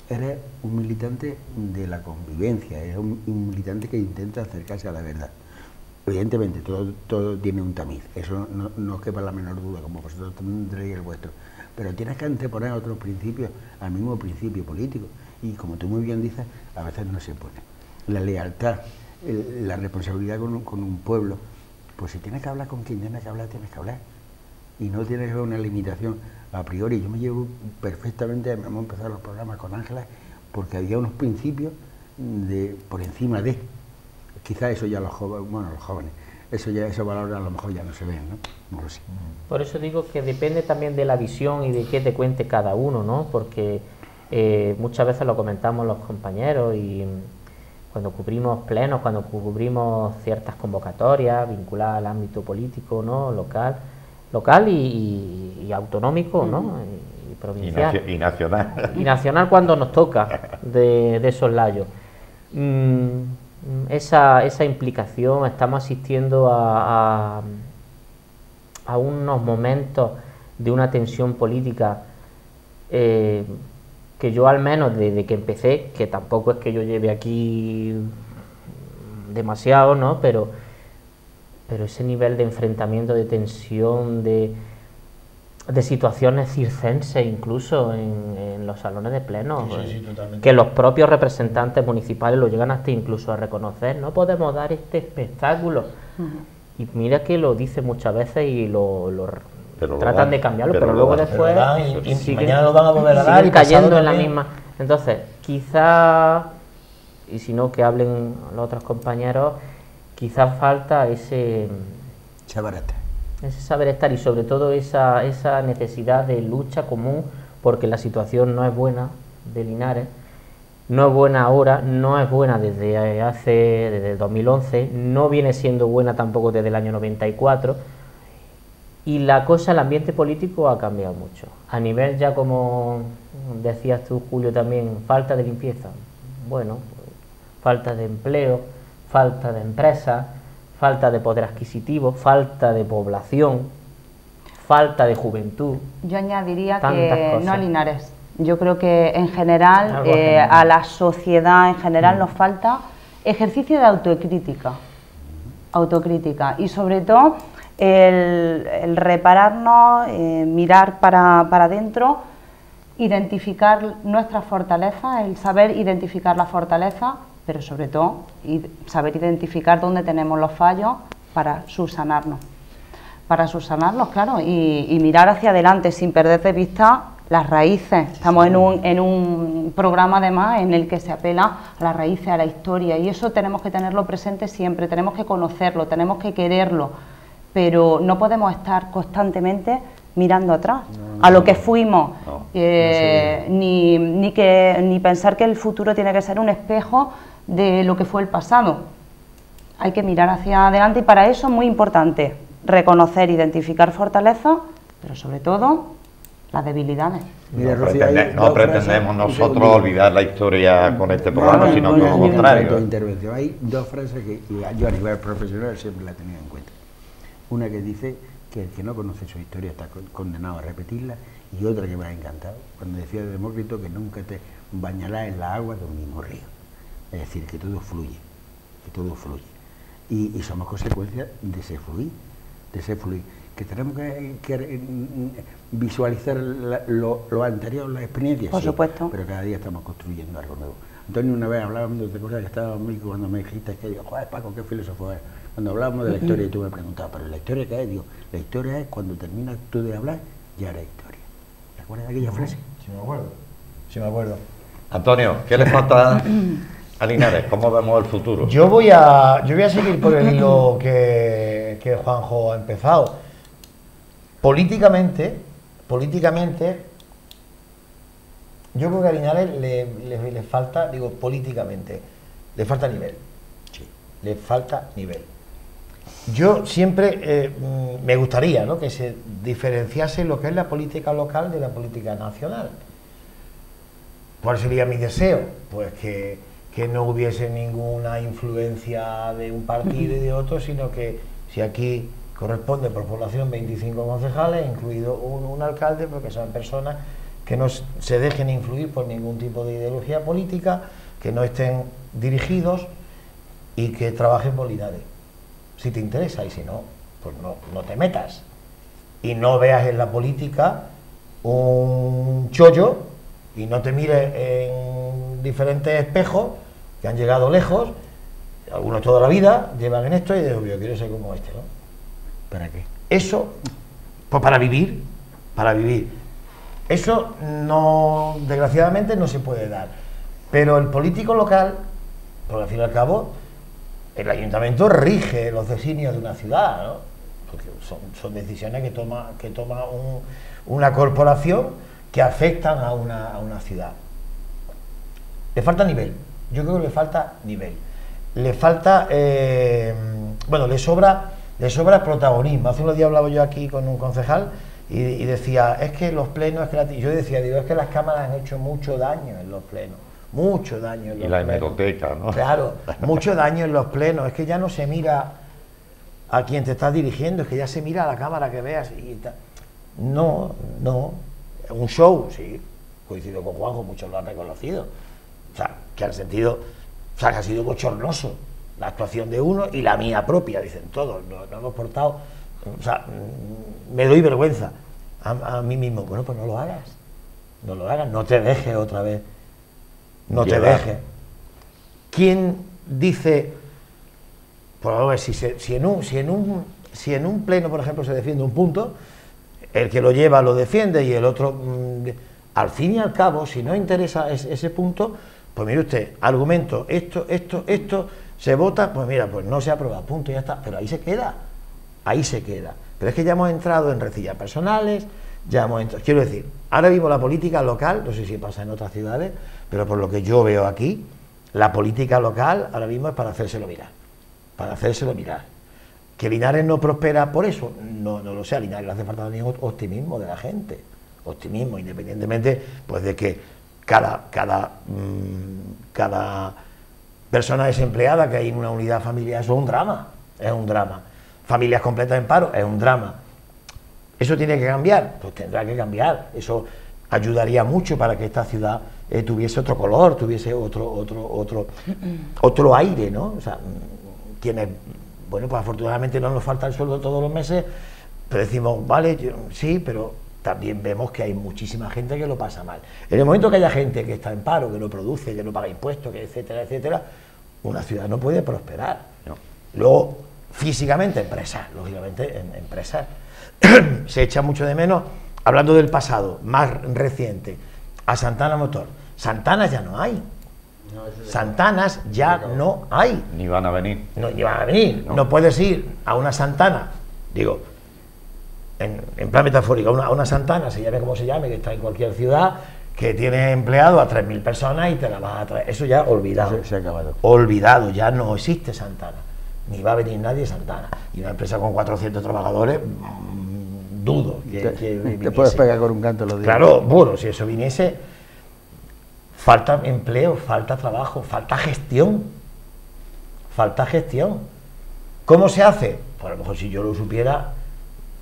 eres un militante de la convivencia, eres un militante que intenta acercarse a la verdad. Evidentemente, todo tiene un tamiz, eso no os quepa la menor duda, como vosotros tendréis el vuestro. Pero tienes que anteponer otros principios al mismo principio político. Y como tú muy bien dices, a veces no se pone. La lealtad, la responsabilidad con un pueblo, pues si tienes que hablar con quien tienes que hablar, tienes que hablar. Y no tienes una limitación a priori. Yo me llevo perfectamente, hemos empezado los programas con Ángela, porque había unos principios por encima de. Quizás eso ya los jóvenes, esos valores a lo mejor ya no se ven, ¿no? No lo sé. Por eso digo que depende también de la visión y de qué te cuente cada uno, ¿no? Porque muchas veces lo comentamos los compañeros y cuando cubrimos plenos, cuando cubrimos ciertas convocatorias vinculadas al ámbito político, ¿no? Local y autonómico, ¿no? Y provincial. Y nacional. Y nacional cuando nos toca de esos layos. Esa implicación, estamos asistiendo a unos momentos de una tensión política que yo al menos desde que empecé, que tampoco es que yo lleve aquí demasiado, ¿no? Pero ese nivel de enfrentamiento, de tensión, de situaciones circenses incluso en los salones de pleno, Sí, totalmente. que los propios representantes municipales lo llegan hasta incluso a reconocer, no podemos dar este espectáculo. Y mira que lo dice muchas veces y Pero lo tratan dan, de cambiarlo, pero pero lo luego dan. después Pero dan y siguen- mañana lo van a volver a dar siguen y pasado cayendo en la también. misma. Entonces, quizá, y si no que hablen los otros compañeros, quizás falta ese saber estar y sobre todo esa necesidad de lucha común, porque la situación no es buena de Linares, no es buena ahora, no es buena desde el 2011, no viene siendo buena tampoco desde el año 94, y la cosa, el ambiente político ha cambiado mucho. A nivel ya, como decías tú, Julio, también, falta de limpieza, bueno, falta de empleo, falta de empresas, falta de poder adquisitivo, falta de población, falta de juventud. Yo añadiría Tantas que cosas. no a Linares, Yo creo que en general a la sociedad en general nos falta ejercicio de autocrítica y sobre todo el repararnos, mirar para adentro, identificar nuestras fortalezas, el saber identificar las fortalezas, pero sobre todo saber identificar dónde tenemos los fallos para subsanarnos. Claro, y mirar hacia adelante sin perder de vista las raíces. Estamos en un programa además en el que se apela a las raíces, a la historia, y eso tenemos que tenerlo presente siempre, tenemos que conocerlo, tenemos que quererlo, pero no podemos estar constantemente mirando atrás, a lo que fuimos, ni pensar que el futuro tiene que ser un espejo de lo que fue el pasado. Hay que mirar hacia adelante y para eso es muy importante reconocer, identificar fortalezas, pero sobre todo las debilidades. Mira, No pretendemos nosotros olvidar la historia con este programa, sino todo lo contrario. Hay dos frases que yo a nivel profesional siempre la he tenido en cuenta. Una que dice que el que no conoce su historia está condenado a repetirla, y otra que me ha encantado, cuando decía Demócrito que nunca te bañarás en la agua de un mismo río. Es decir, que todo fluye, y somos consecuencias de ese fluir, que tenemos que visualizar lo anterior, las experiencias, por supuesto, pero cada día estamos construyendo algo nuevo. Antonio, una vez hablábamos de cosas que estaba muy cuando me dijiste que digo, joder, Paco, qué filósofo es. Cuando hablábamos de la historia y tú me preguntabas, pero la historia qué es, digo, la historia es cuando terminas tú de hablar, ya era historia. ¿Te acuerdas de aquella frase? Sí me acuerdo. Antonio, ¿qué le falta a Linares? ¿Cómo vemos el futuro? Yo voy a seguir por el hilo que Juanjo ha empezado. Políticamente, yo creo que a Linares le falta, digo, políticamente, le falta nivel. Sí, le falta nivel. Yo siempre me gustaría, ¿no?, que se diferenciase lo que es la política local de la política nacional. ¿Cuál sería mi deseo? Pues que no hubiese ninguna influencia de un partido y de otro, sino que si aquí corresponde por población 25 concejales, incluido un alcalde, porque son personas que no se dejen influir por ningún tipo de ideología política, que no estén dirigidos y que trabajen por Linares. Si te interesa, y si no, pues no te metas. Y no veas en la política un chollo y no te mires en diferentes espejos que han llegado lejos, algunos toda la vida llevan en esto y digo, yo quiero ser como este, ¿no? ¿Para qué? Eso, pues para vivir. Eso no, desgraciadamente no se puede dar. Pero el político local, por al fin y al cabo, el ayuntamiento rige los designios de una ciudad, ¿no? Porque son decisiones que toma una corporación que afectan a una ciudad. Le falta nivel. Yo creo que le falta nivel. Le falta, bueno, le sobra protagonismo. Hace unos días hablaba yo aquí con un concejal y decía, es que los plenos, yo decía, es que las cámaras han hecho mucho daño en los plenos, mucho daño en los plenos. Y la hemeroteca, ¿no? Claro, mucho daño en los plenos, es que ya no se mira a quien te estás dirigiendo, es que ya se mira a la cámara que veas y tal. No, un show, sí, coincido con Juanjo, muchos lo han reconocido, o sea, que han sentido, o sea, que ha sido bochornoso la actuación de uno y la mía propia, dicen todos, no hemos portado, o sea, me doy vergüenza a mí mismo. Bueno, pues no lo hagas, no te dejes otra vez, no te dejes. ¿Quién dice, por a ver, si en un pleno, por ejemplo, se defiende un punto, el que lo lleva lo defiende y el otro, al fin y al cabo, si no interesa ese punto, pues mire usted, argumento, esto, se vota, pues mira, pues no se ha aprobado, punto, ya está, pero ahí se queda. Pero es que ya hemos entrado en rencillas personales, quiero decir, ahora mismo la política local, no sé si pasa en otras ciudades, pero por lo que yo veo aquí, la política local ahora mismo es para hacérselo mirar. ¿Que Linares no prospera por eso? No lo sé, a Linares le hace falta también optimismo de la gente, optimismo, independientemente pues de que cada persona desempleada que hay en una unidad familiar, eso es un drama. Familias completas en paro, es un drama. ¿Eso tiene que cambiar? Pues tendrá que cambiar. Eso ayudaría mucho para que esta ciudad tuviese otro color, tuviese otro aire, ¿no? O sea, tiene, bueno, pues afortunadamente no nos falta el sueldo todos los meses, pero decimos, vale, sí, pero también vemos que hay muchísima gente que lo pasa mal. En el momento que haya gente que está en paro, que no produce, que no paga impuestos, que etcétera, etcétera, una ciudad no puede prosperar. No. Luego, físicamente, empresas, lógicamente, en empresas se echa mucho de menos, hablando del pasado, más reciente, a Santana Motor. Santanas ya no hay. Santanas ya no hay. Ni van a venir. No, ni van a venir. No puedes ir a una Santana, digo, en plan metafórico, a una Santana, se llame como se llame, que está en cualquier ciudad, que tiene empleado a 3.000 personas y te la vas a traer. Eso ya olvidado. Se ha acabado. Olvidado, ya no existe Santana. Ni va a venir nadie Santana. Y una empresa con 400 trabajadores, dudo que Te viniese. puedes pegar con un canto los días. Claro, bueno, si eso viniese, falta empleo, falta trabajo, falta gestión. Falta gestión. ¿Cómo se hace? Pues a lo mejor si yo lo supiera,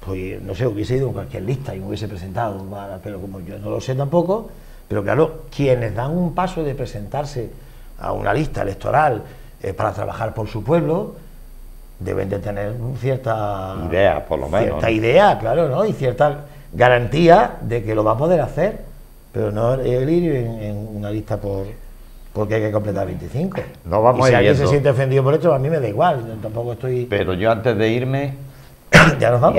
pues no sé, hubiese ido en cualquier lista y me hubiese presentado, pero como yo no lo sé tampoco, pero claro, quienes dan un paso de presentarse a una lista electoral para trabajar por su pueblo, deben de tener cierta Idea, por lo menos, cierta ¿no? idea, claro, ¿no? Y cierta garantía de que lo va a poder hacer, pero no el ir en una lista porque hay que completar 25. No vamos y si alguien yendo. se siente ofendido por esto, a mí me da igual, yo tampoco estoy... Pero yo antes de irme, ya nos vamos.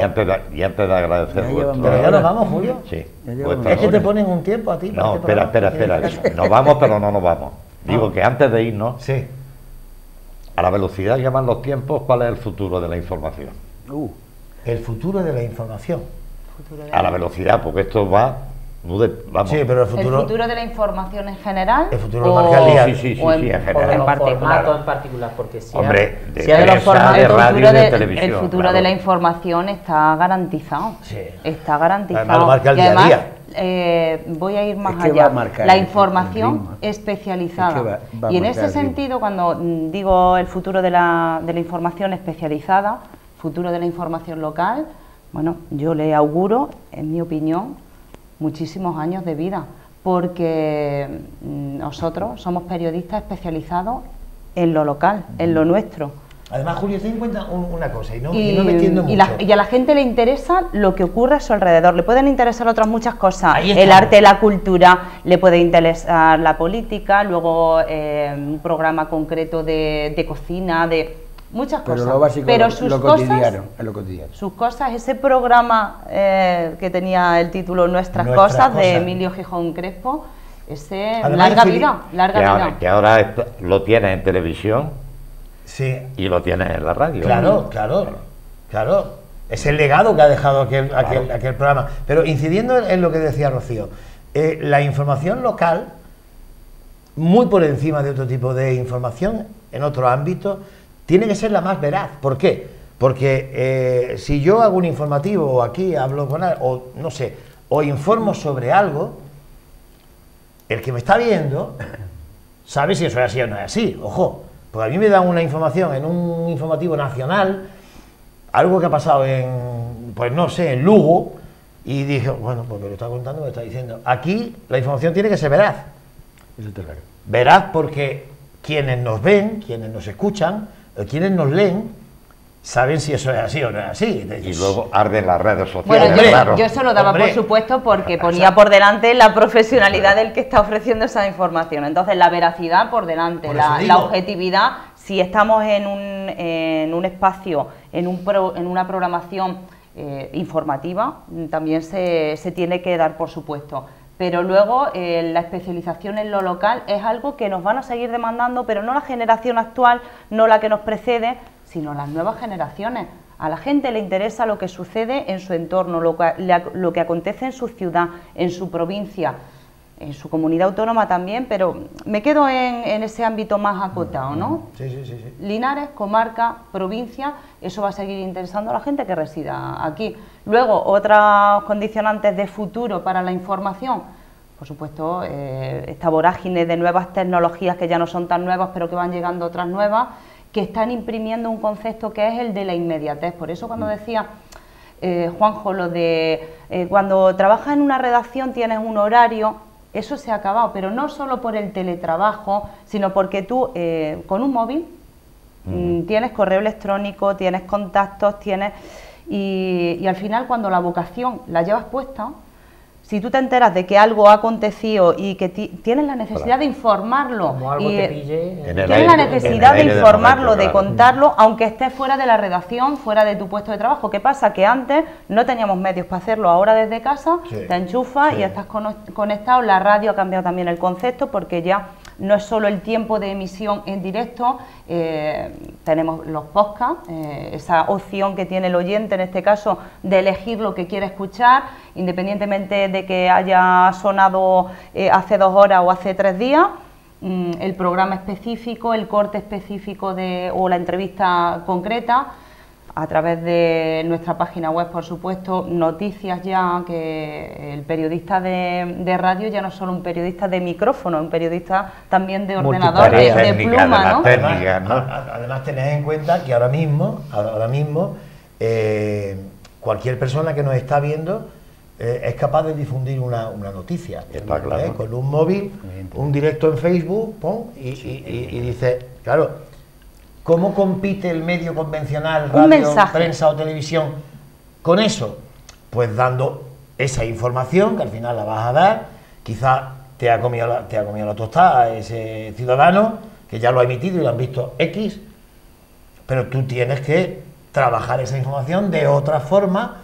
y antes de agradecer Ya vuestro... llevamos Pero ya nos vamos, Julio. Sí, Ya llevamos vuestra Es que te hora. ponen un tiempo a ti. para No, este programa. espera. Nos vamos, pero no nos vamos. Digo que antes de irnos, Sí. a la velocidad que van los tiempos, ¿cuál es el futuro de la información? El futuro de la información. A la velocidad, porque esto va... vamos. Sí, pero el ¿El futuro... futuro de la información en general? El futuro lo marca el día. Sí, o en general. En particular. formato en particular, porque si Hombre, hay, de si hay los prensa, formatos... de radio y de el televisión. futuro claro. de la información está garantizado. Sí. Está garantizado. Además lo marca el y día a además, día. voy a ir más Es que va allá. a marcar La el información ritmo. especializada. Es que va a y en marcar ese el ritmo. sentido, cuando digo el futuro de la información especializada, futuro de la información local, bueno, yo le auguro, en mi opinión, muchísimos años de vida, porque nosotros somos periodistas especializados en lo local, en lo nuestro. Además, Julio, ten en cuenta una cosa, y no me entiendo mucho. Y a la gente le interesa lo que ocurre a su alrededor. Le pueden interesar otras muchas cosas, Ahí el estamos. arte, la cultura, le puede interesar la política, luego un programa concreto de cocina, de muchas Pero cosas. lo básico, Pero lo sus cotidiano, cosas, es lo cotidiano. sus cosas, ese programa que tenía el título Nuestras Nuestras cosas, de cosas. Emilio Gijón Crespo, ese Además, larga Fili- vida, larga Que vida. ahora, que ahora lo tienes en televisión Sí, y lo tienes en la radio. claro. Es el legado que ha dejado aquel programa. Pero incidiendo en lo que decía Rocío, la información local, muy por encima de otro tipo de información, en otro ámbito, tiene que ser la más veraz. ¿Por qué? Porque si yo hago un informativo o aquí hablo con alguien, o no sé, o informo sobre algo, el que me está viendo sabe si eso es así o no es así. Ojo, porque a mí me dan una información en un informativo nacional, algo que ha pasado pues no sé, en Lugo, y dije, bueno, pues me lo está contando, me lo está diciendo. Aquí la información tiene que ser veraz. Eso está claro. Veraz porque quienes nos ven, quienes nos escuchan, quienes nos leen, saben si eso es así o no es así. Y luego arden las redes sociales. Bueno, Hombre, claro. yo se lo daba Hombre. por supuesto porque ponía por delante la profesionalidad del que está ofreciendo esa información. Entonces, la veracidad por delante, Por eso la digo. objetividad. Si estamos en un espacio, en una programación informativa, también se tiene que dar por supuesto. Pero luego la especialización en lo local es algo que nos van a seguir demandando, pero no la generación actual, no la que nos precede, sino las nuevas generaciones. A la gente le interesa lo que sucede en su entorno, lo que acontece en su ciudad, en su provincia, en su comunidad autónoma también, pero me quedo en ese ámbito más acotado, ¿no? Sí. Linares, comarca, provincia, eso va a seguir interesando a la gente que resida aquí. Luego, otros condicionantes de futuro para la información, por supuesto, esta vorágine de nuevas tecnologías que ya no son tan nuevas, pero que van llegando otras nuevas, que están imprimiendo un concepto que es el de la inmediatez. Por eso cuando decía Juanjo, lo de cuando trabajas en una redacción tienes un horario, eso se ha acabado, pero no solo por el teletrabajo, sino porque tú con un móvil tienes correo electrónico, tienes contactos, y al final cuando la vocación la llevas puesta, si tú te enteras de que algo ha acontecido y que tienes la necesidad de informarlo, Como algo y te pille, tienes la necesidad de informarlo, momento, de claro. contarlo, aunque estés fuera de la redacción, fuera de tu puesto de trabajo. ¿Qué pasa? Que antes no teníamos medios para hacerlo, ahora desde casa te enchufas y estás conectado. La radio ha cambiado también el concepto, porque ya no es solo el tiempo de emisión en directo, tenemos los podcasts, esa opción que tiene el oyente en este caso de elegir lo que quiere escuchar, independientemente de que haya sonado hace 2 horas o hace 3 días, el programa específico, el corte específico o la entrevista concreta. A través de nuestra página web, por supuesto, noticias ya, que el periodista de radio ya no es solo un periodista de micrófono, un periodista también de ordenador, de pluma, ¿no? Además, tened en cuenta que ahora mismo cualquier persona que nos está viendo es capaz de difundir una noticia. Está claro. Con un móvil, un directo en Facebook, pum, y dice, claro, ¿cómo compite el medio convencional, radio, prensa o televisión con eso? Pues dando esa información, que al final la vas a dar. Quizás te ha comido la tostada ese ciudadano, que ya lo ha emitido y lo han visto X, pero tú tienes que trabajar esa información de otra forma,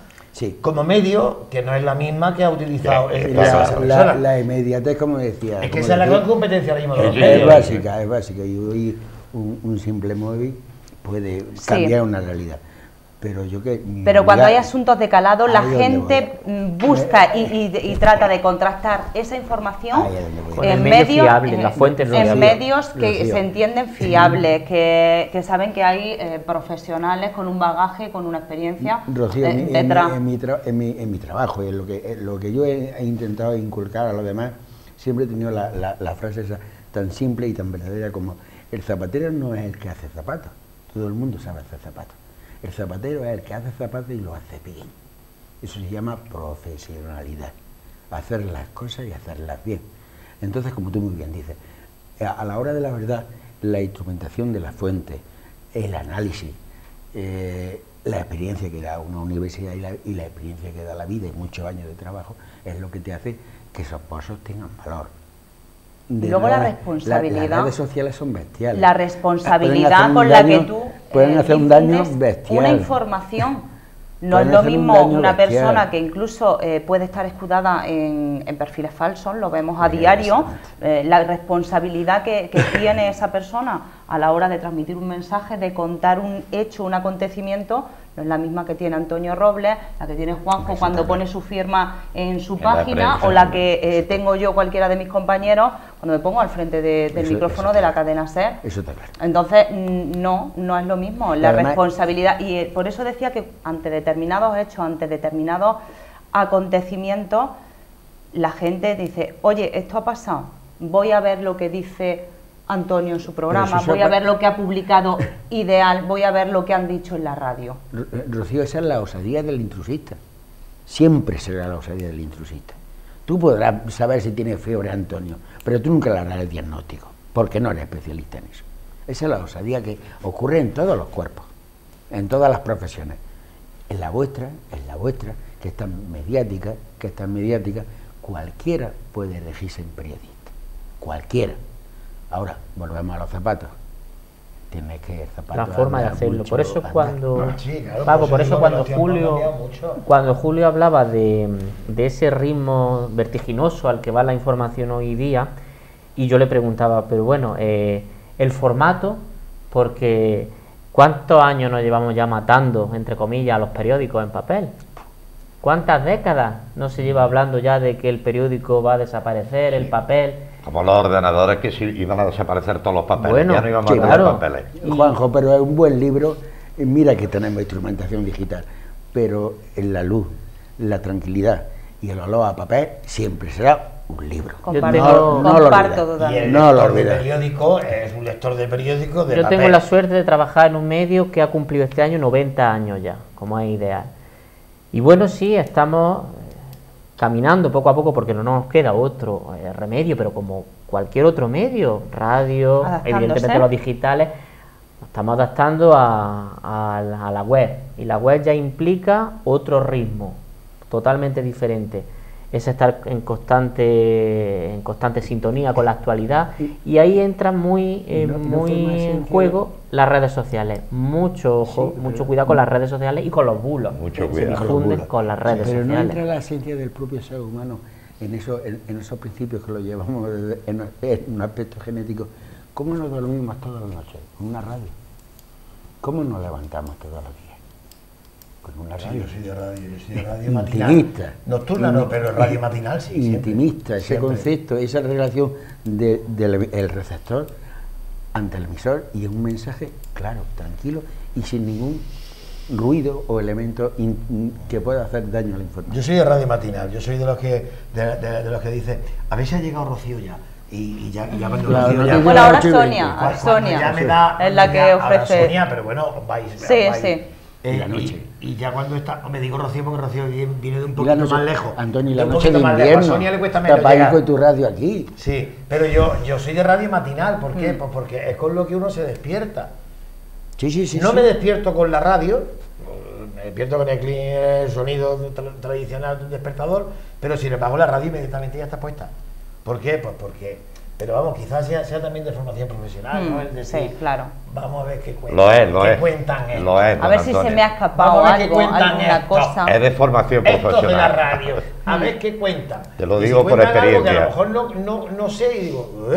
como medio, que no es la misma que ha utilizado esa persona. La inmediatez, como decía. Es que esa es la gran competencia ahora mismo de los Es medios. básica, y hoy un simple móvil puede cambiar una realidad. Pero cuando hay asuntos de calado, la gente busca Me- y trata de contrastar esa información Ahí es donde voy. Con el en medio medios, fiable, en las fuentes en fiables. medios que Rocío. se entienden fiables, que saben que hay profesionales con un bagaje, con una experiencia Rocío, detrás. en mi trabajo, en lo que yo he intentado inculcar a los demás, siempre he tenido la frase esa tan simple y tan verdadera como: el zapatero no es el que hace zapatos, todo el mundo sabe hacer zapatos. El zapatero es el que hace zapatos y lo hace bien. Eso se llama profesionalidad, hacer las cosas y hacerlas bien. Entonces, como tú muy bien dices, a la hora de la verdad, la instrumentación de la fuente, el análisis, la experiencia que da una universidad y la experiencia que da la vida y muchos años de trabajo es lo que te hace que esos pozos tengan valor. Y luego la responsabilidad. Las redes sociales son bestiales. La responsabilidad con la que tú pueden hacer un daño difundes bestial. una información. No Pueden es lo hacer un mismo daño una bestial. persona que incluso puede estar escudada en perfiles falsos, lo vemos a diario, la responsabilidad que tiene esa persona a la hora de transmitir un mensaje, de contar un hecho, un acontecimiento, no es la misma que tiene Antonio Robles, la que tiene Juanjo cuando pone su firma en su página, prensa, o la que tengo yo, cualquiera de mis compañeros, cuando me pongo al frente del Eso micrófono está de la claro. cadena SER. Eso está claro. Entonces, no es lo mismo, la Además, responsabilidad, y por eso decía que ante determinados hechos, ante determinados acontecimientos, la gente dice, oye, esto ha pasado, voy a ver lo que dice Antonio en su programa, eso voy a sepa- ver lo que ha publicado Ideal, voy a ver lo que han dicho en la radio. Rocío, esa es la osadía del intrusista. Siempre será la osadía del intrusista. Tú podrás saber si tiene fiebre, Antonio, pero tú nunca le harás el diagnóstico, porque no eres especialista en eso. Esa es la osadía que ocurre en todos los cuerpos, en todas las profesiones. En la vuestra, que es tan mediática, cualquiera puede elegirse en periodista. Cualquiera. Ahora, volvemos a los zapatos. Tienes que La forma de hacerlo. Por eso cuando Paco, por eso cuando digo que los tiempos han Julio, cambiado mucho. cuando Julio hablaba de ese ritmo vertiginoso al que va la información hoy día, y yo le preguntaba, pero bueno, el formato, porque ¿cuántos años nos llevamos ya matando, entre comillas, a los periódicos en papel? ¿Cuántas décadas no se lleva hablando ya de que el periódico va a desaparecer, el papel? Como los ordenadores, que si iban a desaparecer todos los papeles, Bueno, ya no íbamos sí, a tener claro. papeles. Juanjo, pero es un buen libro. Mira que tenemos instrumentación digital, pero en la luz, la tranquilidad y el olor a papel siempre será un libro. Comparto, tengo- no lo comparto olvides. Y totalmente. el No lo lector de olvides. periódico es un lector de periódico de Yo papel. tengo la suerte de trabajar en un medio que ha cumplido este año 90 años ya, como es Ideal. Y bueno, sí, estamos caminando poco a poco porque no nos queda otro remedio, pero como cualquier otro medio, radio, evidentemente los digitales, nos estamos adaptando a la web, y la web ya implica otro ritmo totalmente diferente. Es estar en constante sintonía con la actualidad, y ahí entran muy en juego las redes sociales. Mucho ojo, mucho cuidado con las redes sociales y con los bulos que se difunden con las redes sociales. Pero no entra la esencia del propio ser humano en esos principios que lo llevamos en un aspecto genético. ¿Cómo nos dormimos todas las noches? Con una radio. ¿Cómo nos levantamos todos los días? Con una radio. Sí, yo soy de radio matinal. Intimista. Nocturna no, pero radio matinal sí. Intimista, ese siempre. concepto, esa relación del receptor ante el emisor, y un mensaje claro, tranquilo y sin ningún ruido o elemento que pueda hacer daño a la información. Yo soy de radio matinal, yo soy de los que de los que dice, a ver si ha llegado Rocío ya. Y ya cuando Claro, Rocío no ya... te Bueno, ahora Cuando- Sonia, cuando ya me da, es la que ahora ofrece. Sonia, pero bueno, vais. Sí, sí. Y la noche. Y ya cuando está, me digo Rocío porque Rocío viene de un Y la poquito noche, más lejos. Antonio, y la un noche de poquito más lejos. invierno. A Sonia le cuesta menos Tapadito llegar. con tu radio aquí. Sí, pero yo soy de radio matinal, ¿por qué? Pues porque es con lo que uno se despierta. Sí. No me despierto con la radio, me despierto con el sonido tradicional de un despertador, pero si le pago la radio inmediatamente ya está puesta. ¿Por qué? Pues porque, pero vamos, quizás sea también de formación profesional, ¿no? Es decir, Sí, claro. vamos a ver qué cuentan. Lo es, lo ¿Qué es. cuentan estos? Lo es, A don ver si se Antonio. me ha escapado Vamos a ver qué algo, cuentan alguna estos. cosa. Es de formación Estos de la profesional. radio, a ver qué cuentan. Te lo Y digo si por cuentan algo que a lo experiencia. mejor no sé, y digo,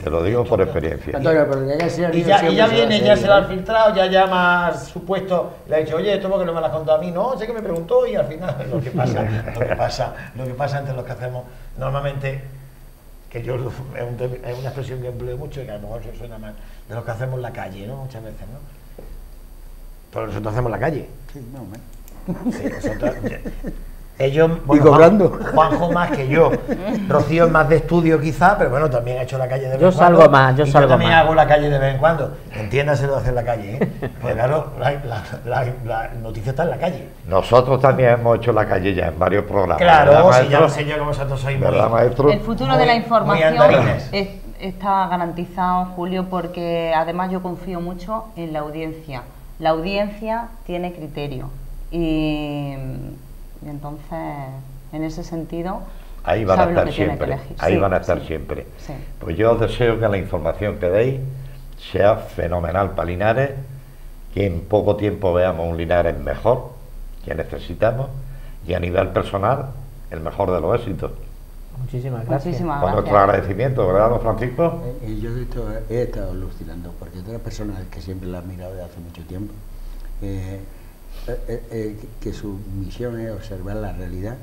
Te lo digo por experiencia. Antonio, pero que sea Y ya viene, ya se lo han filtrado, ya llama supuesto, le ha dicho, oye, esto porque no me lo has contado a mí, no, sé que me preguntó, y al final lo que pasa entre los que hacemos normalmente, que yo es una expresión que empleo mucho y que a lo mejor se suena mal, de los que hacemos la calle, ¿no? Muchas veces, ¿no? Pero nosotros hacemos la calle. Sí, no, man. Sí, nosotros, ellos, Y cobrando. Juanjo más que yo, Rocío es más de estudio quizá, pero bueno, también ha hecho la calle de vez Yo en cuando. salgo más, yo y salgo también más. hago la calle de vez en cuando. Entiéndase lo de hacer la calle, ¿eh? Pues claro, la noticia está en la calle. Nosotros también hemos hecho la calle ya en varios programas. Claro, ¿verdad, si ya maestro? lo sé yo que vosotros sois muy... ¿Verdad, maestro? El futuro Muy- de la muy información andarines. está garantizado, Julio, porque además yo confío mucho en la audiencia. La audiencia tiene criterio y entonces, en ese sentido, Ahí van a sabe lo estar que tiene que siempre. elegir. Ahí Sí, van a estar sí, siempre. sí. Pues yo os deseo que la información que deis sea fenomenal para Linares, que en poco tiempo veamos un Linares mejor, que necesitamos, y a nivel personal, el mejor de los éxitos. Muchísimas gracias. Muchísimas Con nuestro gracias. agradecimiento, ¿verdad, don Francisco? Yo de esto he estado alucinando, porque otras personas que siempre la han mirado desde hace mucho tiempo, que su misión es observar la realidad.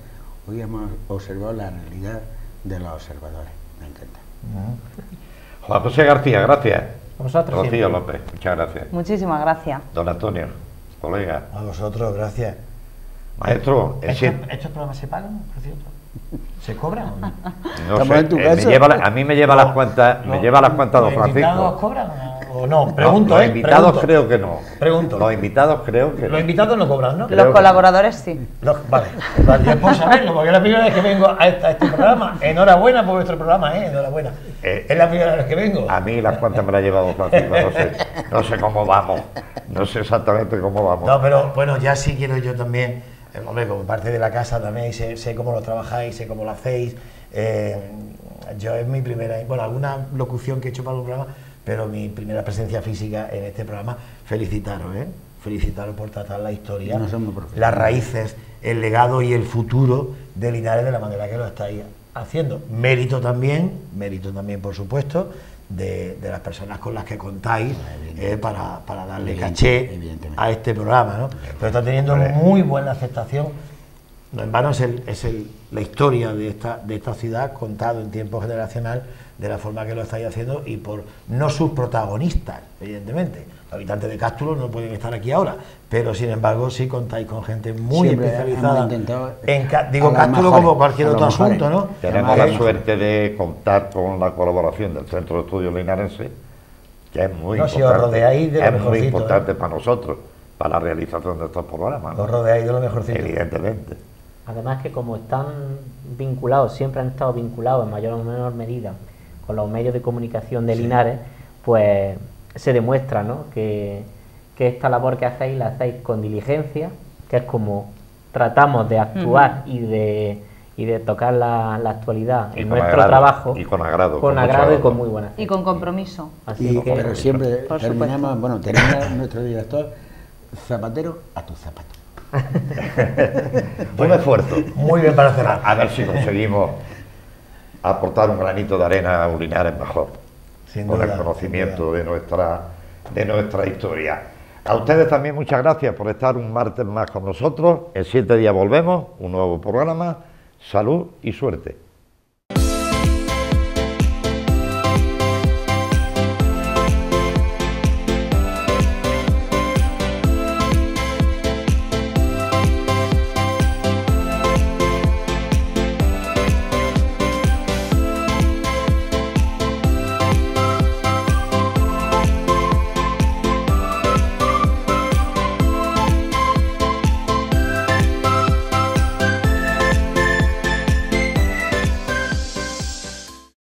Hoy hemos observado la realidad de los observadores. Me encanta. Juan José García, gracias. A vosotros Rocío siempre. López, muchas gracias. Muchísimas gracias. Don Antonio, colega. A vosotros, gracias. Maestro, ¿Estos programas se pagan, por cierto? ¿Se cobran o no? no Estamos sé, en tu me casa. lleva a mí me lleva las cuentas, me lleva las cuentas don ¿Los invitados Francisco. cobran o no? Pregunto, No, los invitados pregunto. creo que no. Pregunto. Los invitados creo que Los no. invitados no cobran, ¿no? Creo Los que colaboradores sí. Vale, ya puedo saberlo, porque es la primera vez que vengo a este programa. Enhorabuena por vuestro programa, enhorabuena. Es la primera vez que vengo. A mí las cuentas me las lleva don Francisco, no sé cómo vamos, no sé exactamente cómo vamos. No, pero bueno, ya sí quiero yo también, hombre, como parte de la casa también, sé cómo lo trabajáis, sé cómo lo hacéis. Yo es mi primera, bueno, alguna locución que he hecho para el programa, pero mi primera presencia física en este programa, felicitaros, felicitaros por tratar la historia, No somos profesionales. las raíces, el legado y el futuro de Linares de la manera que lo estáis haciendo. Mérito también por supuesto, de las personas con las que contáis para darle caché Evidentemente. a este programa, ¿no? Pero está teniendo muy buena aceptación. No en vano es la historia de esta ciudad contado en tiempo generacional de la forma que lo estáis haciendo y por no sus protagonistas, evidentemente. Los habitantes de Cástulo no pueden estar aquí ahora, pero sin embargo sí contáis con gente muy Siempre especializada hemos intentado en a digo los Cástulo mejores, como cualquier a los otro mejores. asunto, ¿no? Tenemos Además, la suerte de contar con la colaboración del Centro de Estudios Linarense, que es muy No, si importante. os rodeáis de lo es muy mejorcito, importante para nosotros, para la realización de estos programas, ¿no? Os rodeáis de lo mejorcito. Evidentemente. Además que como están vinculados, siempre han estado vinculados en mayor o menor medida con los medios de comunicación de Linares, pues se demuestra, ¿no?, que esta labor que hacéis la hacéis con diligencia, que es como tratamos de actuar y de tocar la actualidad Y en con nuestro agrado, trabajo. y con agrado, Con con agrado mucho y con agrado. muy buena Y con compromiso. Así que, Pero siempre Por terminamos, bueno, termina nuestro director, zapatero a tu zapato. Un esfuerzo. Muy bien para cerrar. A ver si conseguimos aportar un granito de arena a un Linares mejor, Sin con duda, el conocimiento sin de nuestra historia. A ustedes también muchas gracias por estar un martes más con nosotros. En 7 días volvemos, un nuevo programa. Salud y suerte.